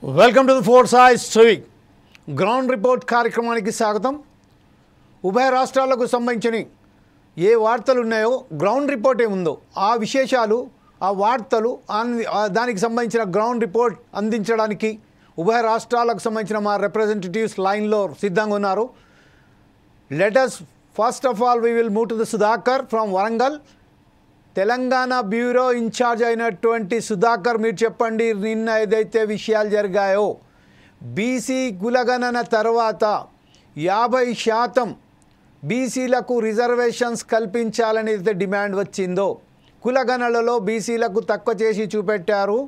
Welcome to the force ice TV ground report కార్యక్రమానికి స్వాగతం. ఉభయ రాష్ట్రాలకు సంబంధించిన ఏ వార్తలు ఉన్నాయో గ్రౌండ్ రిపోర్ట్ ఏముందో ఆ విశేషాలు ఆ వార్తలు దానికి సంబంధించిన గ్రౌండ్ రిపోర్ట్ అందించడానికి ఉభయ రాష్ట్రాలకు సంబంధించిన మా రిప్రజెంటేటివ్స్ లైన్లో సిద్ధంగా ఉన్నారు. Let us first of all we will move to the Sudhakar from Warangal. Telangana bureau in charge అయినటువంటి సుధాకర్, మీరు చెప్పండి, నిన్న ఏదైతే విషయాలు జరిగాయో బీసీ కులగణన తర్వాత 50% బీసీలకు రిజర్వేషన్స్ కల్పించాలని అయితే డిమాండ్ వచ్చిందో, కులగణనలో బీసీలకు తక్కువ చేసి చూపెట్టారు.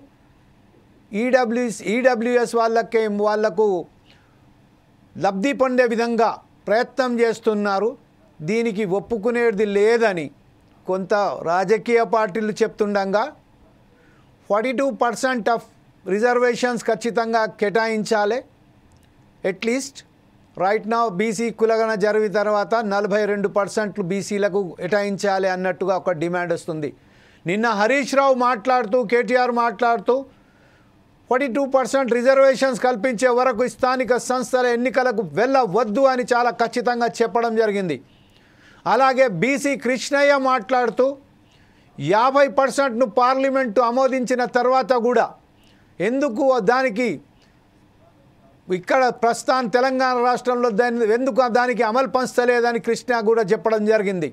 ఈడబ్ల్యూఎస్ వాళ్లకు లబ్ధి పొందే విధంగా ప్రయత్నం చేస్తున్నారు. దీనికి ఒప్పుకునేది లేదని కొంత రాజకీయ పార్టీలు చెప్తుండగా 42% ఆఫ్ రిజర్వేషన్స్ ఖచ్చితంగా కేటాయించాలి. అట్లీస్ట్ రైట్ నౌ బీసీ కులగణన జరిగిన తర్వాత 42% బీసీలకు కేటాయించాలి అన్నట్టుగా ఒక డిమాండ్ వస్తుంది. నిన్న హరీష్ రావు మాట్లాడుతూ, కేటీఆర్ మాట్లాడుతూ 42% రిజర్వేషన్స్ కల్పించే వరకు స్థానిక సంస్థల ఎన్నికలకు వెళ్ళవద్దు అని చాలా ఖచ్చితంగా చెప్పడం జరిగింది. అలాగే బీసీ కృష్ణయ్య మాట్లాడుతూ 50%ను పార్లమెంటు ఆమోదించిన తర్వాత కూడా ఎందుకు దానికి ఇక్కడ ప్రస్తుతం తెలంగాణ రాష్ట్రంలో ఎందుకు దానికి అమలు పంచలేదని కృష్ణ కూడా చెప్పడం జరిగింది.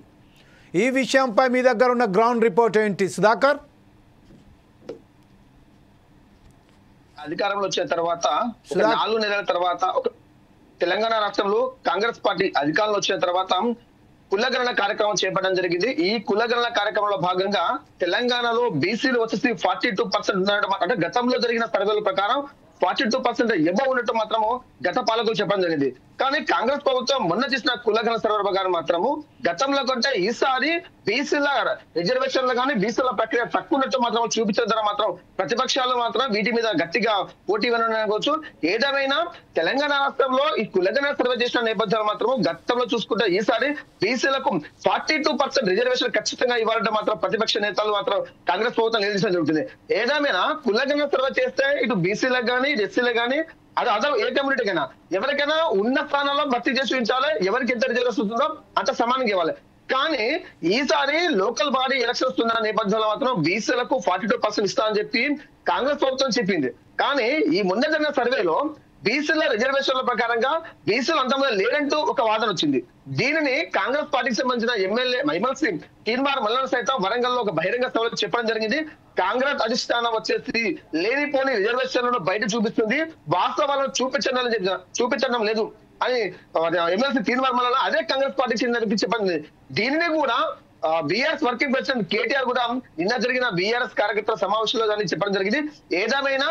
ఈ విషయంపై మీ దగ్గర ఉన్న గ్రౌండ్ రిపోర్ట్ ఏంటి సుధాకర్? అధికారంలో వచ్చిన తర్వాత 4 నెలల తర్వాత తెలంగాణ రాష్ట్రంలో కాంగ్రెస్ పార్టీ అధికారంలో వచ్చిన తర్వాత కులగణన కార్యక్రమం చేపట్టడం జరిగింది. ఈ కులగణన కార్యక్రమంలో భాగంగా తెలంగాణలో బీసీలు వచ్చేసి 42% ఉన్నట్టు, అంటే గతంలో జరిగిన సర్వేల ప్రకారం 42% ఎబవ్ ఉన్నట్టు మాత్రము గత పాలకులు చెప్పడం జరిగింది. కానీ కాంగ్రెస్ ప్రభుత్వం మొన్న చేసిన కులగణన సర్వే ప్రకారం మాత్రము గతంలో కంటే ఈసారి బీసీల రిజర్వేషన్లు కానీ బీసీల ప్రక్రియ తక్కువ ఉన్నట్టు మాత్రం చూపించడం ద్వారా మాత్రం ప్రతిపక్షాలు మాత్రం వీటి మీద గట్టిగా పోటీ అనుకోవచ్చు. ఏదేమైనా తెలంగాణ రాష్ట్రంలో ఈ కులగణన సర్వే చేసిన నేపథ్యంలో మాత్రం గతంలో చూసుకుంటే ఈసారి బీసీలకు 42% రిజర్వేషన్ ఖచ్చితంగా ఇవ్వాలంటే మాత్రం ప్రతిపక్ష నేతలు మాత్రం కాంగ్రెస్ ప్రభుత్వం నిర్దేశించడం జరుగుతుంది. ఏదేమైనా కులగణన సర్వే చేస్తే ఇటు బీసీలకు కానీ ఎస్సీలకు కానీ అది అదే ఏ కమ్యూనిటీకైనా ఎవరికైనా ఉన్న స్థానాల్లో భర్తీ చేసి ఉంచాలి. ఎవరికి ఎంత రిజర్వేషన్ వస్తుందో అంత సమానంగా ఇవ్వాలి. కానీ ఈసారి లోకల్ బాడీ ఎలక్షన్స్ వస్తున్న నేపథ్యంలో మాత్రం బీసీలకు 42% ఇస్తా అని చెప్పి కాంగ్రెస్ ప్రభుత్వం చెప్పింది. కానీ ఈ మొన్న జరిగిన సర్వేలో బీసీల రిజర్వేషన్ల ప్రకారంగా బీసీలు అంతమంది లేరంటూ ఒక వాదన వచ్చింది. దీనిని కాంగ్రెస్ పార్టీకి సంబంధించిన ఎమ్మెల్సీ తీన్మార్ మల్లన్న సైతం వరంగల్లో ఒక బహిరంగ సభలో చెప్పడం జరిగింది. కాంగ్రెస్ అధిష్టానం వచ్చేసి లేనిపోని రిజర్వేషన్లను బయట చూపిస్తుంది, వాస్తవాలను చూపించడం లేదు అని ఎమ్మెల్సీ తీన్మార్ మల్లన్న అదే కాంగ్రెస్ పార్టీకి చెందిన చెప్పండి. దీనిని కూడా బీఆర్ఎస్ వర్కింగ్ ప్రెసిడెంట్ కేటీఆర్ కూడా నిన్న జరిగిన బీఆర్ఎస్ కార్యకర్తల సమావేశంలో దాన్ని చెప్పడం జరిగింది. ఏదేమైనా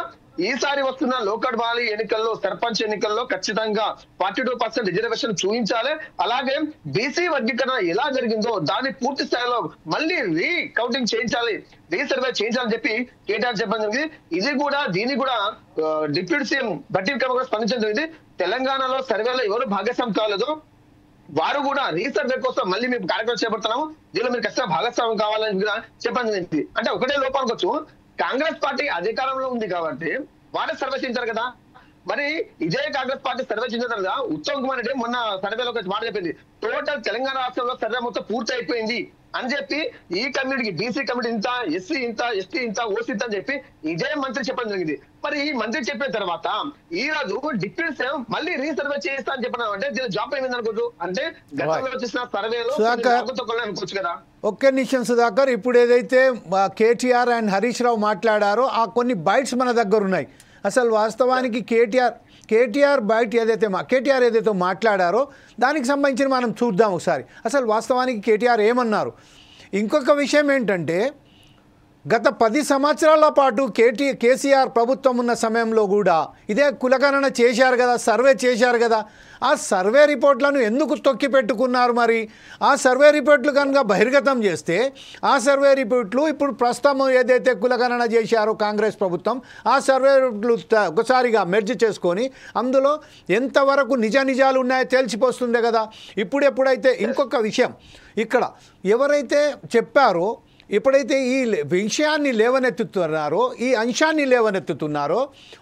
ఈసారి వస్తున్న లోకల్ బాడీ ఎన్నికల్లో, సర్పంచ్ ఎన్నికల్లో ఖచ్చితంగా 42% రిజర్వేషన్ చూపించాలి. అలాగే బీసీ వర్గీకరణ ఎలా జరిగిందో దాన్ని పూర్తి స్థాయిలో మళ్ళీ రీకౌంటింగ్ చేయించాలి, రీసర్వే చేయించాలని చెప్పి కేటీఆర్ చెప్పడం జరిగింది. దీన్ని కూడా డిప్యూటీ సీఎం బట్టి విక్రమార్క స్పందించడం జరిగింది. తెలంగాణలో సర్వేలో ఎవరు భాగస్వామ్యం కాలేదు, వారు కూడా రీసర్వే కోసం మళ్ళీ మేము కార్యక్రమం చేపడుతున్నాము, దీనిలో మీరు ఖచ్చితంగా భాగస్వామ్యం కావాలని కూడా చెప్పడం జరిగింది. అంటే ఒకటే లోపానికి కాంగ్రెస్ పార్టీ అధికారంలో ఉంది కాబట్టి వారే సర్వే చేయించారు కదా. మరి ఇదే కాంగ్రెస్ పార్టీ సర్వే చేసిన తర్వాత ఉత్తమ్ కుమార్ రెడ్డి మొన్న సర్వేలో ఒక మాట చెప్పింది, టోటల్ తెలంగాణ రాష్ట్రంలో సర్వే మొత్తం పూర్తి అయిపోయింది అని చెప్పి ఈ కమ్యూనిటీకి బీసీ కమ్యూనిటీ ఇంత, ఎస్సీ ఇంత, ఎస్టీ ఇంత, ఓసీ ఇంత అని చెప్పి ఇదే మంత్రి చెప్పడం జరిగింది. మరి ఈ మంత్రి చెప్పిన తర్వాత ఈ రోజు డిప్యూటీ సీఎం మళ్ళీ రీసర్వే చేస్తా అని చెప్పిన అంటే దీని జాబ్ ఏమైంది అనుకోవచ్చు. అంటే గతంలో వచ్చేసిన సర్వేలో అనుకోవచ్చు కదా. ఒక్క నిమిషం సుధాకర్, ఇప్పుడు ఏదైతే కేటీఆర్ అండ్ హరీష్ రావు మాట్లాడారో ఆ కొన్ని బైట్స్ మన దగ్గర ఉన్నాయి. అసలు వాస్తవానికి కేటీఆర్ బయట కేటీఆర్ ఏదైతే మాట్లాడారో దానికి సంబంధించి మనం చూద్దాం ఒకసారి. అసలు వాస్తవానికి కేటీఆర్ ఏమన్నారు. ఇంకొక విషయం ఏంటంటే, గత 10 సంవత్సరాల పాటు కేసీఆర్ ప్రభుత్వం ఉన్న సమయంలో కూడా ఇదే కులగణన చేశారు కదా, సర్వే చేశారు కదా. ఆ సర్వే రిపోర్ట్లను ఎందుకు తొక్కి పెట్టుకున్నారు? మరి ఆ సర్వే రిపోర్ట్లు కనుక బహిర్గతం చేస్తే ఆ సర్వే రిపోర్ట్లు ఇప్పుడు ప్రస్తుతం ఏదైతే కులగణన చేశారో కాంగ్రెస్ ప్రభుత్వం, ఆ సర్వే రిపోర్ట్లు ఒకసారిగా మెర్జ్ చేసుకొని అందులో ఎంతవరకు నిజాలు ఉన్నాయో తెలిసిపోతుంది కదా. ఎప్పుడైతే ఇంకొక విషయం, ఇక్కడ ఎవరైతే చెప్పారో ఎప్పుడైతే ఈ విషయాన్ని లేవనెత్తుతున్నారో, ఈ అంశాన్ని లేవనెత్తుతున్నారో,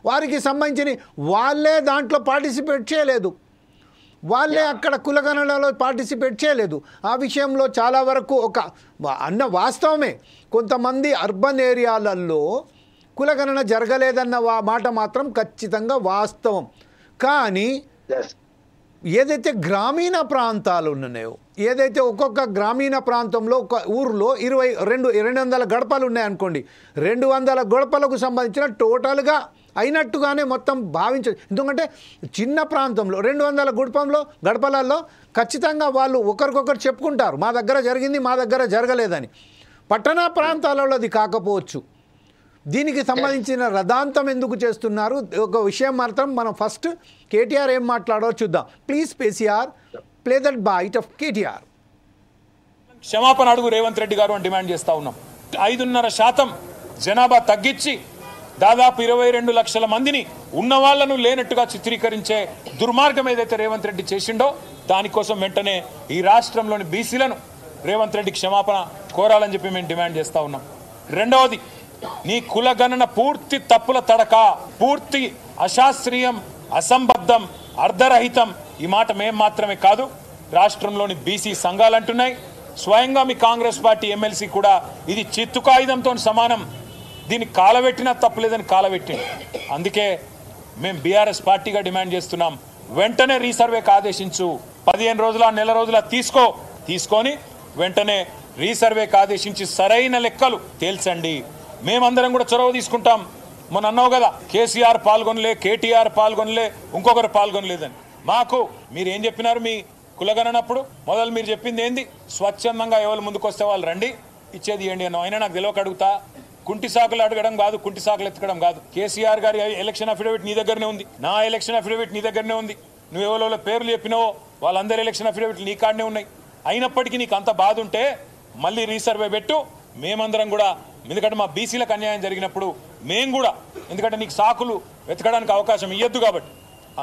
వారికి సంబంధించిన వాళ్ళే దాంట్లో పార్టిసిపేట్ చేయలేదు, వాళ్ళే అక్కడ కులగణనలో పార్టిసిపేట్ చేయలేదు. ఆ విషయంలో చాలా వరకు అన్న వాస్తవమే, కొంతమంది అర్బన్ ఏరియాలలో కులగణన జరగలేదన్న మాట మాత్రం ఖచ్చితంగా వాస్తవం. కానీ ఏదైతే గ్రామీణ ప్రాంతాలు ఉన్నాయో, ఏదైతే ఒక్కొక్క గ్రామీణ ప్రాంతంలో ఒక ఊరిలో 200 గడపలు ఉన్నాయనుకోండి, 200 గడపలకు సంబంధించిన టోటల్గా అయినట్టుగానే మొత్తం భావించదు. ఎందుకంటే చిన్న ప్రాంతంలో 200 గడపలలో ఖచ్చితంగా వాళ్ళు ఒకరికొకరు చెప్పుకుంటారు, మా దగ్గర జరిగింది, మా దగ్గర జరగలేదని. పట్టణ ప్రాంతాలలో అది కాకపోవచ్చు. దీనికి సంబంధించిన రదాంతం ఎందుకు చేస్తున్నారు? ఒక విషయం మాత్రం మనం ఫస్ట్ కేటీఆర్ ఏం మాట్లాడో చూద్దాం. Please KCR play that bite of KTR. క్షమాపణ అడుగు రేవంత్ రెడ్డి గారు అని డిమాండ్ చేస్తా ఉన్నాం. 5.5% జనాభా తగ్గించి దాదాపు 22 లక్షల మందిని ఉన్న వాళ్లను లేనట్టుగా చిత్రీకరించే దుర్మార్గం ఏదైతే రేవంత్ రెడ్డి చేసిండో, దానికోసం వెంటనే ఈ రాష్ట్రంలోని బీసీలను రేవంత్ రెడ్డి క్షమాపణ కోరాలని చెప్పి మేము డిమాండ్ చేస్తా ఉన్నాం. రెండవది, నీ కులగణన పూర్తి తప్పుల తడక, పూర్తి అశాస్త్రీయం, అసంబద్ధం, అర్ధరహితం. ఈ మాట మేము మాత్రమే కాదు, రాష్ట్రంలోని బీసీ సంఘాలు అంటున్నాయి. స్వయంగా మీ కాంగ్రెస్ పార్టీ ఎమ్మెల్సీ కూడా ఇది చిత్తు కాగితంతో సమానం, దీన్ని కాలబెట్టినా తప్పులేదని కాలబెట్టింది. అందుకే మేము బీఆర్ఎస్ పార్టీగా డిమాండ్ చేస్తున్నాం, వెంటనే రీసర్వేకి ఆదేశించు. 15 రోజుల, నెల రోజుల తీసుకొని వెంటనే రీసర్వేకి ఆదేశించి సరైన లెక్కలు తేల్చండి. మేమందరం కూడా చొరవ తీసుకుంటాం. మొన్న అన్నావు కదా, కేసీఆర్ పాల్గొనలే, కేటీఆర్ పాల్గొనలే, ఇంకొకరు పాల్గొనలేదని. మాకు మీరు ఏం చెప్పినారు మీ కులగణనప్పుడు? మొదలు మీరు చెప్పింది ఏంది? స్వచ్ఛందంగా ఎవరు ముందుకు వస్తే వాళ్ళు రండి, ఇచ్చేది ఏంటి అన్నావు. అయినా నాకు తెలియక అడుగుతా, కుంటి సాకులు అడగడం కాదు, కుంటి సాకులు ఎత్తకడం కాదు. కేసీఆర్ గారి ఎలక్షన్ అఫిడవిట్ నీ దగ్గరనే ఉంది, నా ఎలక్షన్ అఫిడవిట్ నీ దగ్గరనే ఉంది. నువ్వు ఎవరో పేర్లు చెప్పినావో వాళ్ళందరి ఎలక్షన్ అఫిడవిట్లు నీ కాడనే ఉన్నాయి. అయినప్పటికీ నీకు అంత బాధ ఉంటే మళ్ళీ రీసర్వే పెట్టు. మేమందరం కూడా, ఎందుకంటే మా బీసీలకు అన్యాయం జరిగినప్పుడు మేము కూడా, ఎందుకంటే నీకు సాకులు వెతకడానికి అవకాశం ఇవ్వద్దు కాబట్టి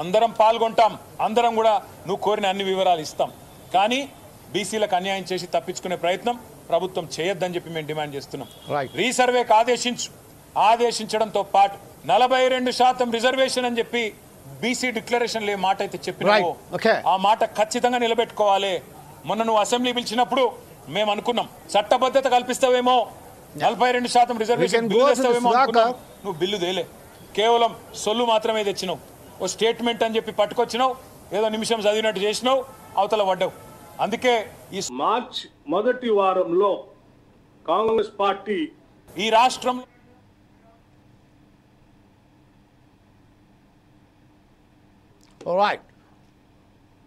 అందరం పాల్గొంటాం, అందరం కూడా నువ్వు కోరిన అన్ని వివరాలు ఇస్తాం. కానీ బీసీలకు అన్యాయం చేసి తప్పించుకునే ప్రయత్నం ప్రభుత్వం చేయొద్దని చెప్పి మేము డిమాండ్ చేస్తున్నాం. రీసర్వేకి ఆదేశించడంతో పాటు 42% రిజర్వేషన్ అని చెప్పి బీసీ డిక్లరేషన్లో ఏ మాట అయితే చెప్పినావో ఆ మాట ఖచ్చితంగా నిలబెట్టుకోవాలి. మొన్న నువ్వు అసెంబ్లీ పిలిచినప్పుడు మేము అనుకున్నాం చట్టబద్ధత కల్పిస్తావేమో, 42% రిజర్వేషన్ బిల్లు తెస్తావేమో అనుకున్నాం. నువ్వు బిల్లు తేలే, కేవలం సొల్లు మాత్రమే తెచ్చినావు. ఓ స్టేట్మెంట్ అని చెప్పి పట్టుకొచ్చినావు, ఏదో నిమిషం చదివినట్టు చేసినావు, అవతల పడ్డావు. అందుకే ఈ మార్చ్ మొదటి వారంలో కాంగ్రెస్ పార్టీ ఈ రాష్ట్రంలో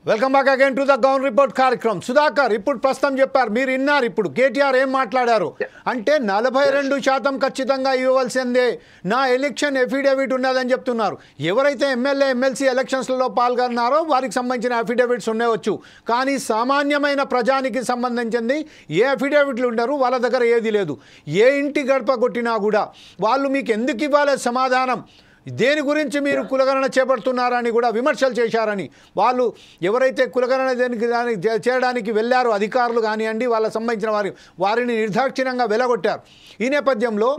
welcome back again to the ground report కార్యక్రమం. సుధాకర్ ఇప్పుడు ప్రస్తుతం చెప్పారు, మీరు విన్నారు ఇప్పుడు కేటీఆర్ ఏం మాట్లాడారు అంటే 42% ఖచ్చితంగా ఇవ్వవలసిందే, నా ఎలక్షన్ ఎఫిడేవిట్ ఉన్నదని చెప్తున్నారు. ఎవరైతే ఎమ్మెల్యే ఎమ్మెల్సీ ఎలక్షన్స్లో పాల్గొన్నారో వారికి సంబంధించిన అఫిడేవిట్స్ ఉండవచ్చు, కానీ సామాన్యమైన ప్రజానికి సంబంధించింది ఏ అఫిడేవిట్లు ఉండరు, వాళ్ళ దగ్గర ఏది లేదు. ఏ ఇంటి గడప కొట్టినా కూడా వాళ్ళు మీకు ఎందుకు ఇవ్వాలి సమాధానం, దేని గురించి మీరు కులగణన చేపడుతున్నారని కూడా విమర్శలు చేశారని, వాళ్ళు ఎవరైతే కులగణన చేయడానికి వెళ్ళారో అధికారులు కానివ్వండి, వాళ్ళకి సంబంధించిన వారిని నిర్దాక్షిణ్యంగా వెలగొట్టారు. ఈ నేపథ్యంలో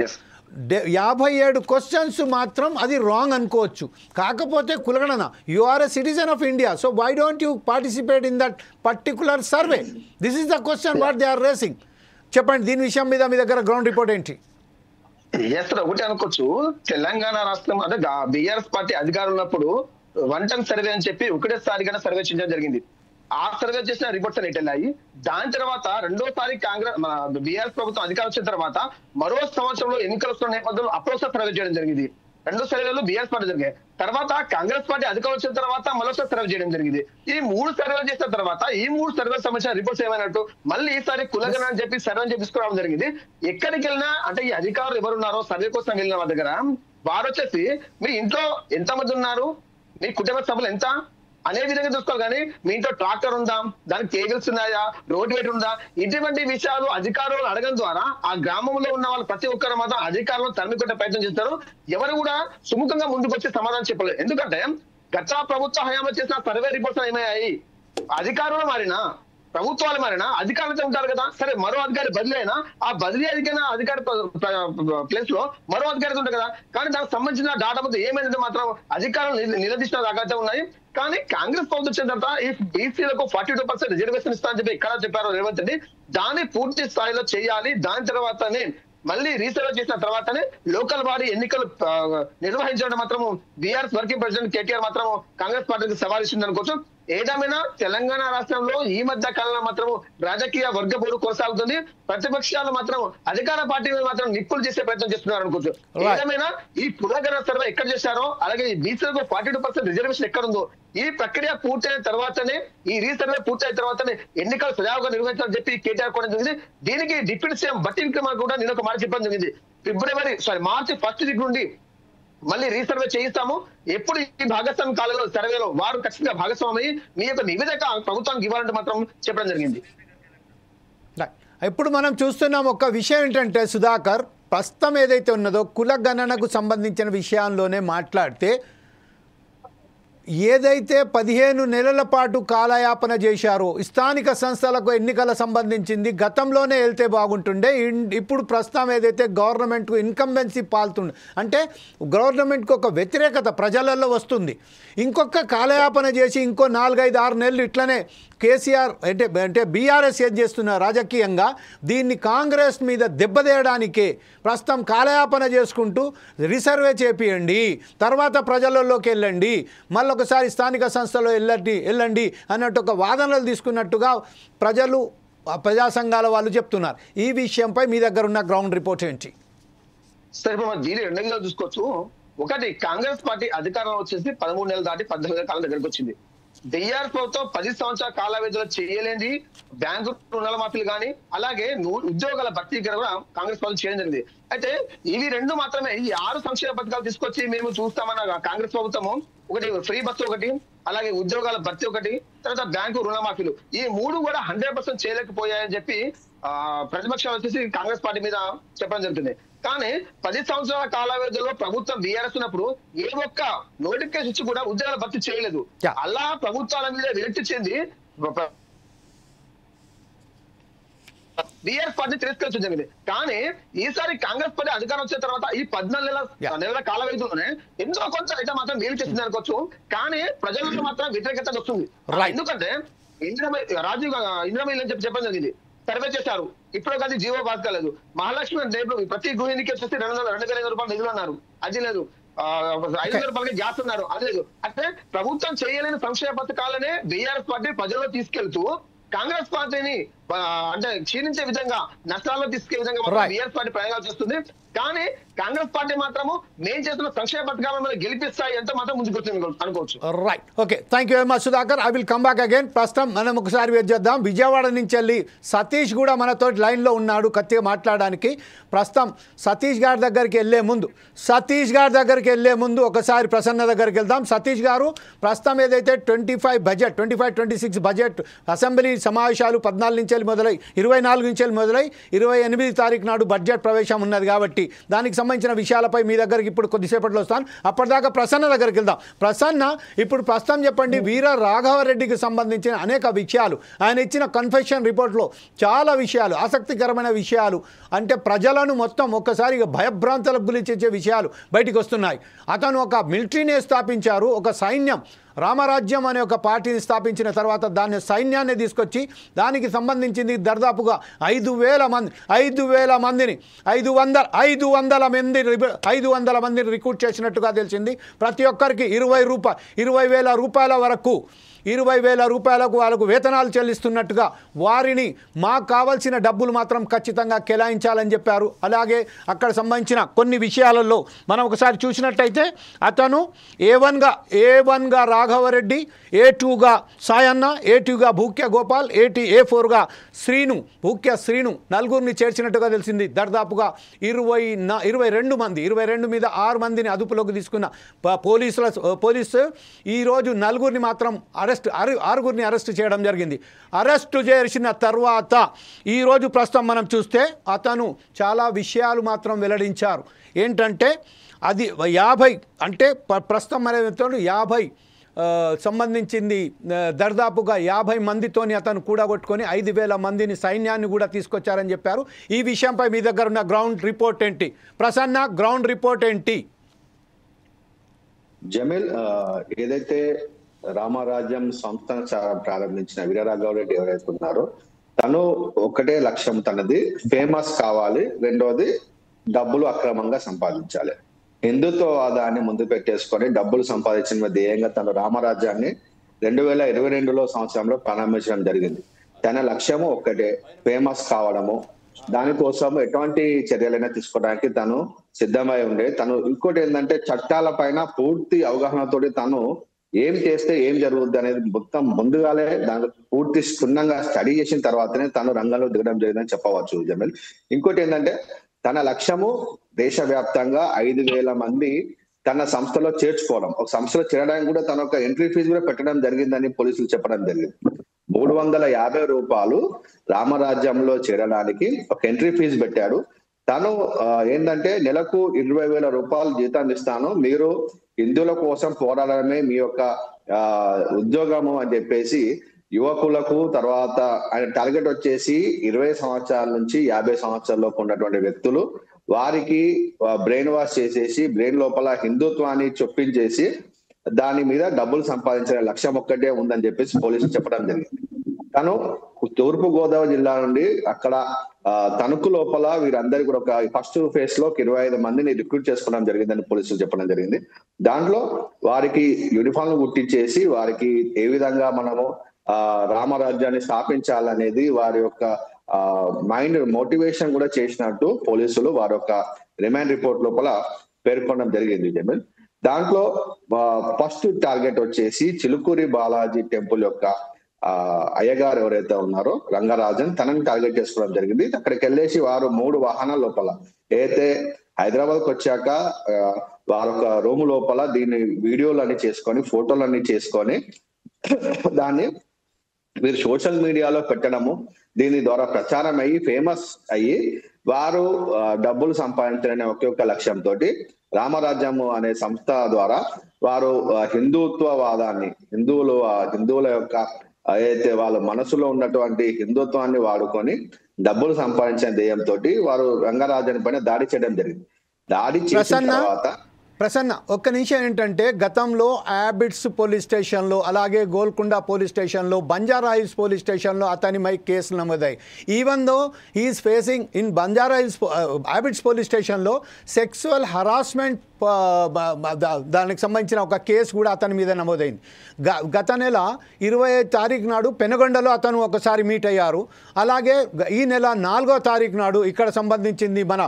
57 క్వశ్చన్స్ మాత్రం అది రాంగ్ అనుకోవచ్చు. కాకపోతే కులగణన, you are a citizen of India, so why don't you participate in that particular survey? This is the question what they are raising. చెప్పండి దీని విషయం మీద మీ దగ్గర గ్రౌండ్ రిపోర్ట్ ఏంటి? ఒకటి అనుకోవచ్చు, తెలంగాణ రాష్ట్రం అంటే బీఆర్ఎస్ పార్టీ అధికారం ఉన్నప్పుడు 1 టైం సర్వే అని చెప్పి ఒకటేసారిగా సర్వే చేయడం జరిగింది. ఆ సర్వే చేసిన రిపోర్ట్స్ అనేవి వెళ్ళాయి. దాని తర్వాత రెండోసారి కాంగ్రెస్ మన బీఆర్ఎస్ ప్రభుత్వం అధికారం వచ్చిన తర్వాత మరో సంవత్సరంలో ఎన్నికలు వస్తున్న నేపథ్యంలో అప్రోసారి సర్వే చేయడం జరిగింది. 2 సర్వేలు బీఆర్ఎస్ పార్టీ జరిగాయి. తర్వాత కాంగ్రెస్ పార్టీ అధికారం వచ్చిన తర్వాత మరోసారి సర్వే చేయడం జరిగింది. ఈ 3 సర్వేలు చేసిన తర్వాత ఈ 3 సర్వేలకు సంబంధించిన రిపోర్ట్స్ ఏమైనట్టు మళ్ళీ ఈసారి కులగణన అని చెప్పి సర్వే తీసుకురావడం జరిగింది. ఎక్కడికి వెళ్ళినా అంటే ఈ అధికారులు ఎవరున్నారో సర్వే కోసం వెళ్ళిన వాళ్ళ దగ్గర వారు వచ్చేసి మీ ఇంట్లో ఎంతమంది ఉన్నారు, మీ కుటుంబ సభ్యులు ఎంత అనే విధంగా చూసుకోవాలి. కానీ మీ ఇంట్లో ట్రాక్టర్ ఉందా, దానికి కేబుల్స్ ఉన్నాయా, రోడ్ వెయిట్ ఉందా, ఇటువంటి విషయాలు అధికారులను అడగడం ద్వారా ఆ గ్రామంలో ఉన్న వాళ్ళు ప్రతి ఒక్కరు మాత్రం అధికారులను తరిమికొట్టే ప్రయత్నం చేస్తారు. ఎవరు కూడా సుముఖంగా ముందుకు వచ్చి సమాధానం చెప్పలేదు. ఎందుకంటే గత ప్రభుత్వ హయాంలో చేసిన సర్వే రిపోర్ట్స్ ఏమయ్యాయి, అధికారులు మారినా ప్రభుత్వాలు మారినా అధికారులతో ఉంటారు కదా, సరే మరో అధికారి బదిలీ అయినా ఆ బదిలీ అధికారి ప్లేస్ లో మరో అధికారి ఉంటారు కదా. కానీ దానికి సంబంధించిన డాటా మొత్తం ఏమైందంటే మాత్రం అధికారులు నిలదీసిన దాకా ఉన్నాయి. కానీ కాంగ్రెస్ ప్రభుత్వం వచ్చిన తర్వాత ఈ బీసీలకు 42% రిజర్వేషన్ ఇస్తా అని చెప్పి ఎక్కడ చెప్పారో రేవంత్ రెడ్డి, దాన్ని పూర్తి స్థాయిలో చేయాలి. దాని తర్వాతనే మళ్ళీ రీసర్వే చేసిన తర్వాతనే లోకల్ బాడీ ఎన్నికలు నిర్వహించడం మాత్రము బీఆర్ఎస్ వర్కింగ్ ప్రెసిడెంట్ కేటీఆర్ మాత్రం కాంగ్రెస్ పార్టీకి సవాల్ ఇస్తుంది అనుకోవచ్చు. ఏదేమైనా తెలంగాణ రాష్ట్రంలో ఈ మధ్య కాలంలో మాత్రం రాజకీయ వర్గ పోరు కొనసాగుతుంది. ప్రతిపక్షాలు మాత్రం అధికార పార్టీ మాత్రం నిప్పులు చేసే ప్రయత్నం చేస్తున్నారు అనుకోవచ్చు. ఏదేమైనా ఈ కులగణన సర్వే ఎక్కడ చేశారో, అలాగే ఈ బీసీలకు 42% రిజర్వేషన్ ఎక్కడ ఉందో, ఈ ప్రక్రియ పూర్తయిన తర్వాతనే, ఈ రీసర్వే పూర్తయిన తర్వాతనే ఎన్నికలు సజావుగా నిర్వహించాలని చెప్పి కేటీఆర్ కూడా జరిగింది. దీనికి డిప్యూటీ సీఎం బట్టి విక్రమార్క కూడా నేను ఒక మాట చెప్పడం జరిగింది. మార్చి 1st వీక్ నుండి మళ్ళీ రీసర్వే చేయిస్తాము. ఎప్పుడు ఈ భాగస్వామి కాలంలో సర్వేలో వారు ఖచ్చితంగా భాగస్వామి మీ యొక్క నివేదిక ప్రభుత్వానికి ఇవ్వాలంటే మాత్రం చెప్పడం జరిగింది. ఇప్పుడు మనం చూస్తున్నాం ఒక విషయం ఏంటంటే సుధాకర్, ప్రస్తుతం ఏదైతే ఉన్నదో కుల గణనకు సంబంధించిన విషయంలోనే మాట్లాడితే, ఏదైతే 15 నెలల పాటు కాలయాపన చేశారో స్థానిక సంస్థలకు ఎన్నికల సంబంధించింది గతంలోనే వెళ్తే బాగుంటుండే. ఇప్పుడు ప్రస్తుతం ఏదైతే గవర్నమెంట్కు ఇన్కంబెన్సీ పాల్తుండే, అంటే గవర్నమెంట్కు ఒక వ్యతిరేకత ప్రజలలో వస్తుంది. ఇంకొక కాలయాపన చేసి ఇంకో 4-5-6 నెలలు ఇట్లనే కేసీఆర్ అంటే బీఆర్ఎస్ ఏం చేస్తున్న రాజకీయంగా దీన్ని కాంగ్రెస్ మీద దెబ్బతీయడానికే ప్రస్తుతం కాలయాపన చేసుకుంటూ రిసర్వే చేపియండి, తర్వాత ప్రజలలోకి వెళ్ళండి, మళ్ళొకసారి స్థానిక సంస్థలో వెళ్ళండి అన్నట్టు ఒక వాదనలు తీసుకున్నట్టుగా ప్రజా సంఘాల వాళ్ళు చెప్తున్నారు. ఈ విషయంపై మీ దగ్గర ఉన్న గ్రౌండ్ రిపోర్ట్ ఏంటి? సరే, ఇప్పుడు దీని 2 విధాలు చూసుకోవచ్చు. ఒకటి, కాంగ్రెస్ పార్టీ అధికారంలో వచ్చేసి 13 నెలలు దాటి 18 నెలల కాలం దగ్గరకు వచ్చింది. బీఆర్ఎస్ ప్రభుత్వం 10 సంవత్సరాల కాల వ్యవధిలో చేయలేని బ్యాంకు రుణాల మాఫీలు కానీ, అలాగే ఉద్యోగాల భర్తీ కూడా కాంగ్రెస్ ప్రభుత్వం చేయడం జరిగింది. అయితే ఇవి 2 మాత్రమే. ఈ 6 సంక్షేమ పథకాలు తీసుకొచ్చి మేము చూస్తామన్న కాంగ్రెస్ ప్రభుత్వము, ఒకటి ఫ్రీ బస్సు ఒకటి, అలాగే ఉద్యోగాల భర్తీ ఒకటి, తర్వాత బ్యాంకు రుణమాఫీలు, ఈ 3 కూడా 100% చేయలేకపోయాయని చెప్పి ప్రతిపక్షాలు వచ్చేసి కాంగ్రెస్ పార్టీ మీద చెప్పడం జరుగుతుంది. కానీ 10 సంవత్సరాల కాల వ్యవధిలో ప్రభుత్వం బీఆర్ఎస్ ఉన్నప్పుడు ఏ ఒక్క నోటిఫికేషన్ ఇచ్చి కూడా ఉద్యోగాల భర్తీ చేయలేదు. అలా ప్రభుత్వాల మీద విరక్తి చెంది బీఆర్ఎస్ పార్టీ తిరస్కరించడం జరిగింది. కానీ ఈసారి కాంగ్రెస్ పార్టీ అధికారం వచ్చిన తర్వాత ఈ 14 నెలల కాల వ్యవధిలోనే ఎంతో కొంత అయితే మాత్రం వీలు చేసింది అనుకోవచ్చు. కానీ ప్రజలకు మాత్రం వ్యతిరేకత వస్తుంది. ఎందుకంటే ఇంద్రమయ్య చెప్పడం జరిగింది, సర్వే చేశారు, ఇప్పుడు అది జీవో పాస్ కాలేదు. మహాలక్ష్మి అంటే ప్రతి గృహిణికి వచ్చేసి 2,500 రూపాయలు నిధులు అన్నారు, అది లేదు. 500 రూపాయలకి గ్యాస్ అన్నారు, అది లేదు. అంటే ప్రభుత్వం చేయలేని సంక్షేమ పథకాలనే బీఆర్ఎస్ పార్టీ ప్రజల్లో తీసుకెళ్తూ కాంగ్రెస్ పార్టీని అంటే క్షీణించే విధంగా, నష్టాల్లో తీసుకెళ్లే విధంగా బీఆర్ఎస్ పార్టీ ప్రయోగాలు చేస్తుంది. కానీ కాంగ్రెస్ పార్టీ మాత్రము మేము చేస్తున్న సంక్షేమ పథకాలను గెలిపిస్తాయి అంటే మాత్రం ముందుకు అనుకోవచ్చు. Right, okay, thank you very much Sudhakar. I will come back again. ప్రస్తుతం మనం ఒకసారి వెయిట్ చేద్దాం. విజయవాడ నుంచి వెళ్ళి సతీష్ కూడా మనతో లైన్లో ఉన్నాడు కత్తిగా మాట్లాడడానికి. ప్రస్తుతం సతీష్ గారి దగ్గరికి వెళ్ళే ముందు ఒకసారి ప్రసన్న దగ్గరికి వెళ్దాం. సతీష్ గారు, ప్రస్తుతం ఏదైతే 25-26 బడ్జెట్ అసెంబ్లీ సమావేశాలు 14 నుంచి మొదలై 24 నుంచి మొదలై 28 తారీఖు నాడు బడ్జెట్ ప్రవేశం ఉన్నది కాబట్టి దానికి సంబంధించిన విషయాలపై మీ దగ్గరికి ఇప్పుడు కొద్దిసేపట్లో వస్తాను. అప్పటిదాకా ప్రసన్న దగ్గరికి వెళ్దాం. ప్రసన్న, ఇప్పుడు ప్రస్తుతం చెప్పండి, వీర రాఘవరెడ్డికి సంబంధించిన అనేక విషయాలు, ఆయన ఇచ్చిన కన్ఫెషన్ రిపోర్ట్లో చాలా విషయాలు, ఆసక్తికరమైన విషయాలు, అంటే ప్రజలను మొత్తం ఒక్కసారిగా భయభ్రాంతులకు గురించే విషయాలు బయటికి వస్తున్నాయి. అతను ఒక మిలిటరీనే స్థాపించారు, ఒక సైన్యం, రామరాజ్యం అనే ఒక పార్టీని స్థాపించిన తర్వాత దాన్ని సైన్యాన్ని తీసుకొచ్చి దానికి సంబంధించింది దాదాపుగా 5,000 మందిని 500 మందిని రిక్రూట్ చేసినట్టుగా తెలిసింది. ప్రతి ఒక్కరికి 20,000 రూపాయల వరకు 20,000 రూపాయలకు వాళ్ళకు వేతనాలు చెల్లిస్తున్నట్టుగా వారిని మాకు కావాల్సిన డబ్బులు మాత్రం ఖచ్చితంగా కేటాయించాలని చెప్పారు. అలాగే అక్కడ సంబంధించిన కొన్ని విషయాలలో మనం ఒకసారి చూసినట్టయితే అతను A1గా రాఘవరెడ్డి, A2గా సాయన్న, A2గా భూక్య గోపాల్, A4గా భూక్య శ్రీను నలుగురిని చేర్చినట్టుగా తెలిసింది. దాదాపుగా 22 మీద 6 మందిని అదుపులోకి తీసుకున్న పోలీసు ఈరోజు నలుగురిని మాత్రం 6గురిని అరెస్ట్ చేయడం జరిగింది. అరెస్టు చేసిన తర్వాత ఈరోజు ప్రస్తుతం మనం చూస్తే అతను చాలా విషయాలు మాత్రం వెల్లడించారు. ఏంటంటే అది 50 అంటే ప్రస్తుతం మన 50 సంబంధించింది దర్దాపుగా 50 మందితోని అతను కూడగొట్టుకొని 5,000 మందిని సైన్యాన్ని కూడా తీసుకొచ్చారని చెప్పారు. ఈ విషయంపై మీ దగ్గర ఉన్న గ్రౌండ్ రిపోర్ట్ ఏంటి? ప్రసన్న, గ్రౌండ్ రిపోర్ట్ ఏంటి? జమీల్, ఏదైతే రామరాజ్యం సంస్థను ప్రారంభించిన వీరరాఘవరెడ్డి ఎవరైతే ఉన్నారో తను ఒకటే లక్ష్యం, తనది ఫేమస్ కావాలి, రెండోది డబ్బులు అక్రమంగా సంపాదించాలి. హిందుత్వవాదాన్ని ముందు పెట్టేసుకొని డబ్బులు సంపాదించిన ధ్యేయంగా తను రామరాజ్యాన్ని 2022 సంవత్సరంలో ప్రారంభించడం జరిగింది. తన లక్ష్యము ఒక్కటే, ఫేమస్ కావడము. దానికోసం ఎటువంటి చర్యలైనా తీసుకోవడానికి తను సిద్ధమై ఉండే. తను ఇంకోటి ఏంటంటే చట్టాల పైన పూర్తి అవగాహనతోటి తను ఏం చేస్తే ఏం జరుగుద్ది అనేది మొత్తం ముందుగానే దాని పూర్తి క్షుణ్ణంగా స్టడీ చేసిన తర్వాతనే తను రంగంలో దిగడం జరిగిందని చెప్పవచ్చు జమీల్. ఇంకోటి ఏంటంటే తన లక్ష్యము దేశవ్యాప్తంగా 5,000 మంది తన సంస్థలో చేర్చుకోవడం. ఒక సంస్థలో చేరడానికి కూడా తన ఒక ఎంట్రీ ఫీజు కూడా పెట్టడం జరిగిందని పోలీసులు చెప్పడం జరిగింది. 350 రూపాయలు రామరాజ్యంలో చేరడానికి ఒక ఎంట్రీ ఫీజు పెట్టాడు. తను ఏంటంటే నెలకు 20,000 రూపాయలు జీతం ఇస్తాను, మీరు హిందువుల కోసం పోరాడడమే మీ యొక్క ఉద్యోగము అని చెప్పేసి యువకులకు, తర్వాత ఆయన టార్గెట్ వచ్చేసి 20 సంవత్సరాల నుంచి 50 సంవత్సరాల్లోపు ఉన్నటువంటి వ్యక్తులు, వారికి బ్రెయిన్ వాష్ చేసేసి బ్రెయిన్ లోపల హిందుత్వాన్ని చొప్పించేసి దాని మీద డబ్బులు సంపాదించే లక్ష్యం ఒక్కటే ఉందని చెప్పేసి పోలీసులు చెప్పడం జరిగింది. తను తూర్పు గోదావరి జిల్లా నుండి అక్కడ తణుకు లోపల వీరందరూ కూడా ఒక ఫస్ట్ ఫేజ్ లో 25 మందిని రిక్రూట్ చేసుకోవడం జరిగిందని పోలీసులు చెప్పడం జరిగింది. దాంట్లో వారికి యూనిఫామ్ గుర్తించేసి వారికి ఏ విధంగా మనము రామరాజ్యాన్ని స్థాపించాలనేది వారి యొక్క మైండ్ మోటివేషన్ కూడా చేసినట్టు పోలీసులు వారి యొక్క రిమాండ్ రిపోర్ట్ లోపల పేర్కొనడం జరిగింది జమీల్. దాంట్లో ఫస్ట్ టార్గెట్ వచ్చేసి చిలుకూరి బాలాజీ టెంపుల్ యొక్క అయ్యగారు ఎవరైతే ఉన్నారో రంగరాజన్, తనని టార్గెట్ చేసుకోవడం జరిగింది. అక్కడికి వెళ్ళేసి వారు 3 వాహనాల లోపల అయితే హైదరాబాద్కి వచ్చాక వారు ఒక రూమ్ లోపల దీన్ని వీడియోలన్నీ చేసుకొని ఫోటోలన్నీ చేసుకొని దాన్ని వీరు సోషల్ మీడియాలో పెట్టడము, దీని ద్వారా ప్రచారం అయ్యి ఫేమస్ అయ్యి వారు డబ్బులు సంపాదించాలనే ఒకే ఒక్క లక్ష్యంతో రామరాజ్యము అనే సంస్థ ద్వారా వారు హిందుత్వవాదాన్ని, హిందువుల యొక్క అయితే వాళ్ళ మనసులో ఉన్నటువంటి హిందుత్వాన్ని వాడుకొని డబ్బులు సంపాదించిన ధ్యేయంతో వారు రంగరాజన్ పైన దాడి చేయడం జరిగింది. దాడి చేసిన తర్వాత ప్రసన్న, ఒక్క నిమిషం ఏంటంటే గతంలో యాబిట్స్ పోలీస్ స్టేషన్లో, అలాగే గోల్కొండ పోలీస్ స్టేషన్లో, బంజారా హిల్స్ పోలీస్ స్టేషన్లో అతనిపై కేసులు నమోదాయి. Even though he's facing in Banjara Hills యాబిట్స్ పోలీస్ స్టేషన్లో సెక్సువల్ హరాస్మెంట్ దానికి సంబంధించిన ఒక కేసు కూడా అతని మీద నమోదైంది. గత నెల 25 తారీఖు నాడు పెనుగొండలో అతను ఒకసారి మీట్ అయ్యారు. అలాగే ఈ నెల 4వ తారీఖు నాడు ఇక్కడ సంబంధించింది మన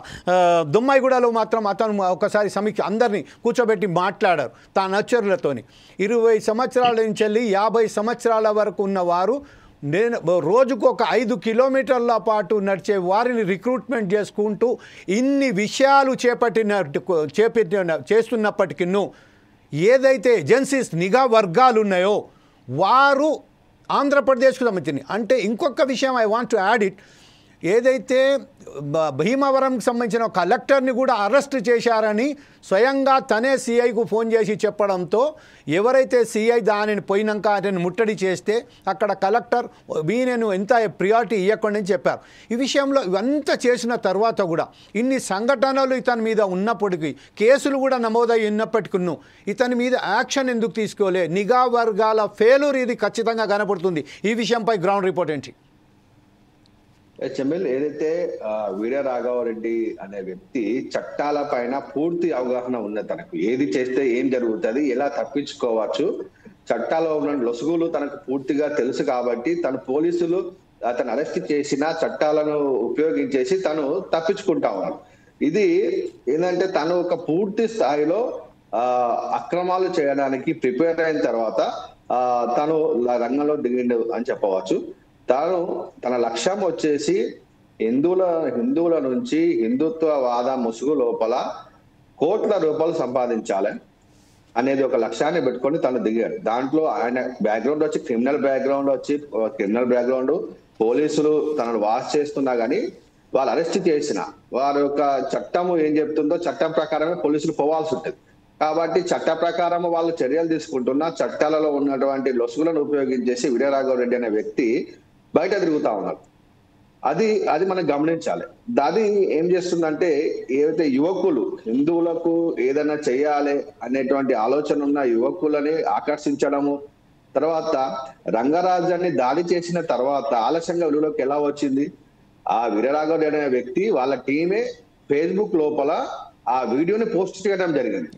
దుమ్మాయిగూడలో మాత్రం అతను ఒకసారి సమీక్ష అందరినీ కూర్చోబెట్టి మాట్లాడారు తాను అనుచరులతోని. 20 సంవత్సరాల నుంచి వెళ్ళి 50 సంవత్సరాల వరకు ఉన్నవారు రోజుకు ఒక 5 కిలోమీటర్ల పాటు నడిచే వారిని రిక్రూట్మెంట్ చేసుకుంటూ ఇన్ని విషయాలు చేస్తున్నప్పటికీ ఏదైతే ఏజెన్సీస్ నిఘా వర్గాలు ఉన్నాయో వారు ఆంధ్రప్రదేశ్కు సంబంధించింది. అంటే ఇంకొక విషయం I want to add it, ఏదైతే భీమవరంకి సంబంధించిన కలెక్టర్ని కూడా అరెస్ట్ చేశారని స్వయంగా తనే సిఐకు ఫోన్ చేసి చెప్పడంతో ఎవరైతే సిఐ దానిని పోయినాక అతను ముట్టడి చేస్తే అక్కడ కలెక్టర్ వీనను ఎంత ప్రియారిటీ ఇవ్వకుండా చెప్పారు. ఈ విషయంలో ఇవంతా చేసిన తర్వాత కూడా ఇన్ని సంఘటనలు ఇతని మీద ఉన్నప్పటికీ, కేసులు కూడా నమోదై ఉన్నప్పటికీ ఇతని మీద యాక్షన్ ఎందుకు తీసుకోలే? నిఘా వర్గాల ఫెయిల్యూర్ ఇది ఖచ్చితంగా కనపడుతుంది. ఈ విషయంపై గ్రౌండ్ రిపోర్ట్ ఏంటి? జమీల్, ఏదైతే వీరరాఘవరెడ్డి అనే వ్యక్తి చట్టాల పైన పూర్తి అవగాహన ఉన్నది. తనకు ఏది చేస్తే ఏం జరుగుతుంది, ఎలా తప్పించుకోవచ్చు, చట్టాల్లో ఉన్న లొసుగులు తనకు పూర్తిగా తెలుసు కాబట్టి తను పోలీసులు అతను అరెస్ట్ చేసిన చట్టాలను ఉపయోగించేసి తను తప్పించుకుంటా ఉన్నాడు. ఇది ఏంటంటే తను ఒక పూర్తి స్థాయిలో అక్రమాలు చేయడానికి ప్రిపేర్ అయిన తర్వాత తను రంగంలో దిగిండు అని చెప్పవచ్చు. తన లక్ష్యం వచ్చేసి హిందువుల నుంచి హిందుత్వవాద ముసుగు లోపల కోట్ల రూపాయలు సంపాదించాలి అనేది ఒక లక్ష్యాన్ని పెట్టుకొని తను దిగాడు. దాంట్లో ఆయన బ్యాక్గ్రౌండ్ వచ్చి క్రిమినల్ బ్యాక్గ్రౌండ్, పోలీసులు తనను వాచ్ చేస్తున్నా గానీ వాళ్ళు అరెస్ట్ చేసిన వారి యొక్క చట్టము ఏం చెప్తుందో చట్టం ప్రకారమే పోలీసులు పోవాల్సి ఉంటుంది. కాబట్టి చట్ట ప్రకారం వాళ్ళు చర్యలు తీసుకుంటున్నా చట్టాలలో ఉన్నటువంటి లొసుగులను ఉపయోగించేసి వీరరాఘవరెడ్డి అనే వ్యక్తి బయట తిరుగుతా ఉన్నారు. అది మనం గమనించాలి. అది ఏం చేస్తుందంటే ఏవైతే యువకులు హిందువులకు ఏదైనా చేయాలి అనేటువంటి ఆలోచన ఉన్న యువకులని ఆకర్షించడము, తర్వాత రంగరాజాన్ని దాడి చేసిన తర్వాత ఆలస్యంగా వెలుగులోకి ఎలా వచ్చింది? ఆ వీరరాఘవరెడ్డి అనే వ్యక్తి వాళ్ళ టీమే ఫేస్బుక్ లోపల ఆ వీడియోని పోస్ట్ చేయడం జరిగింది.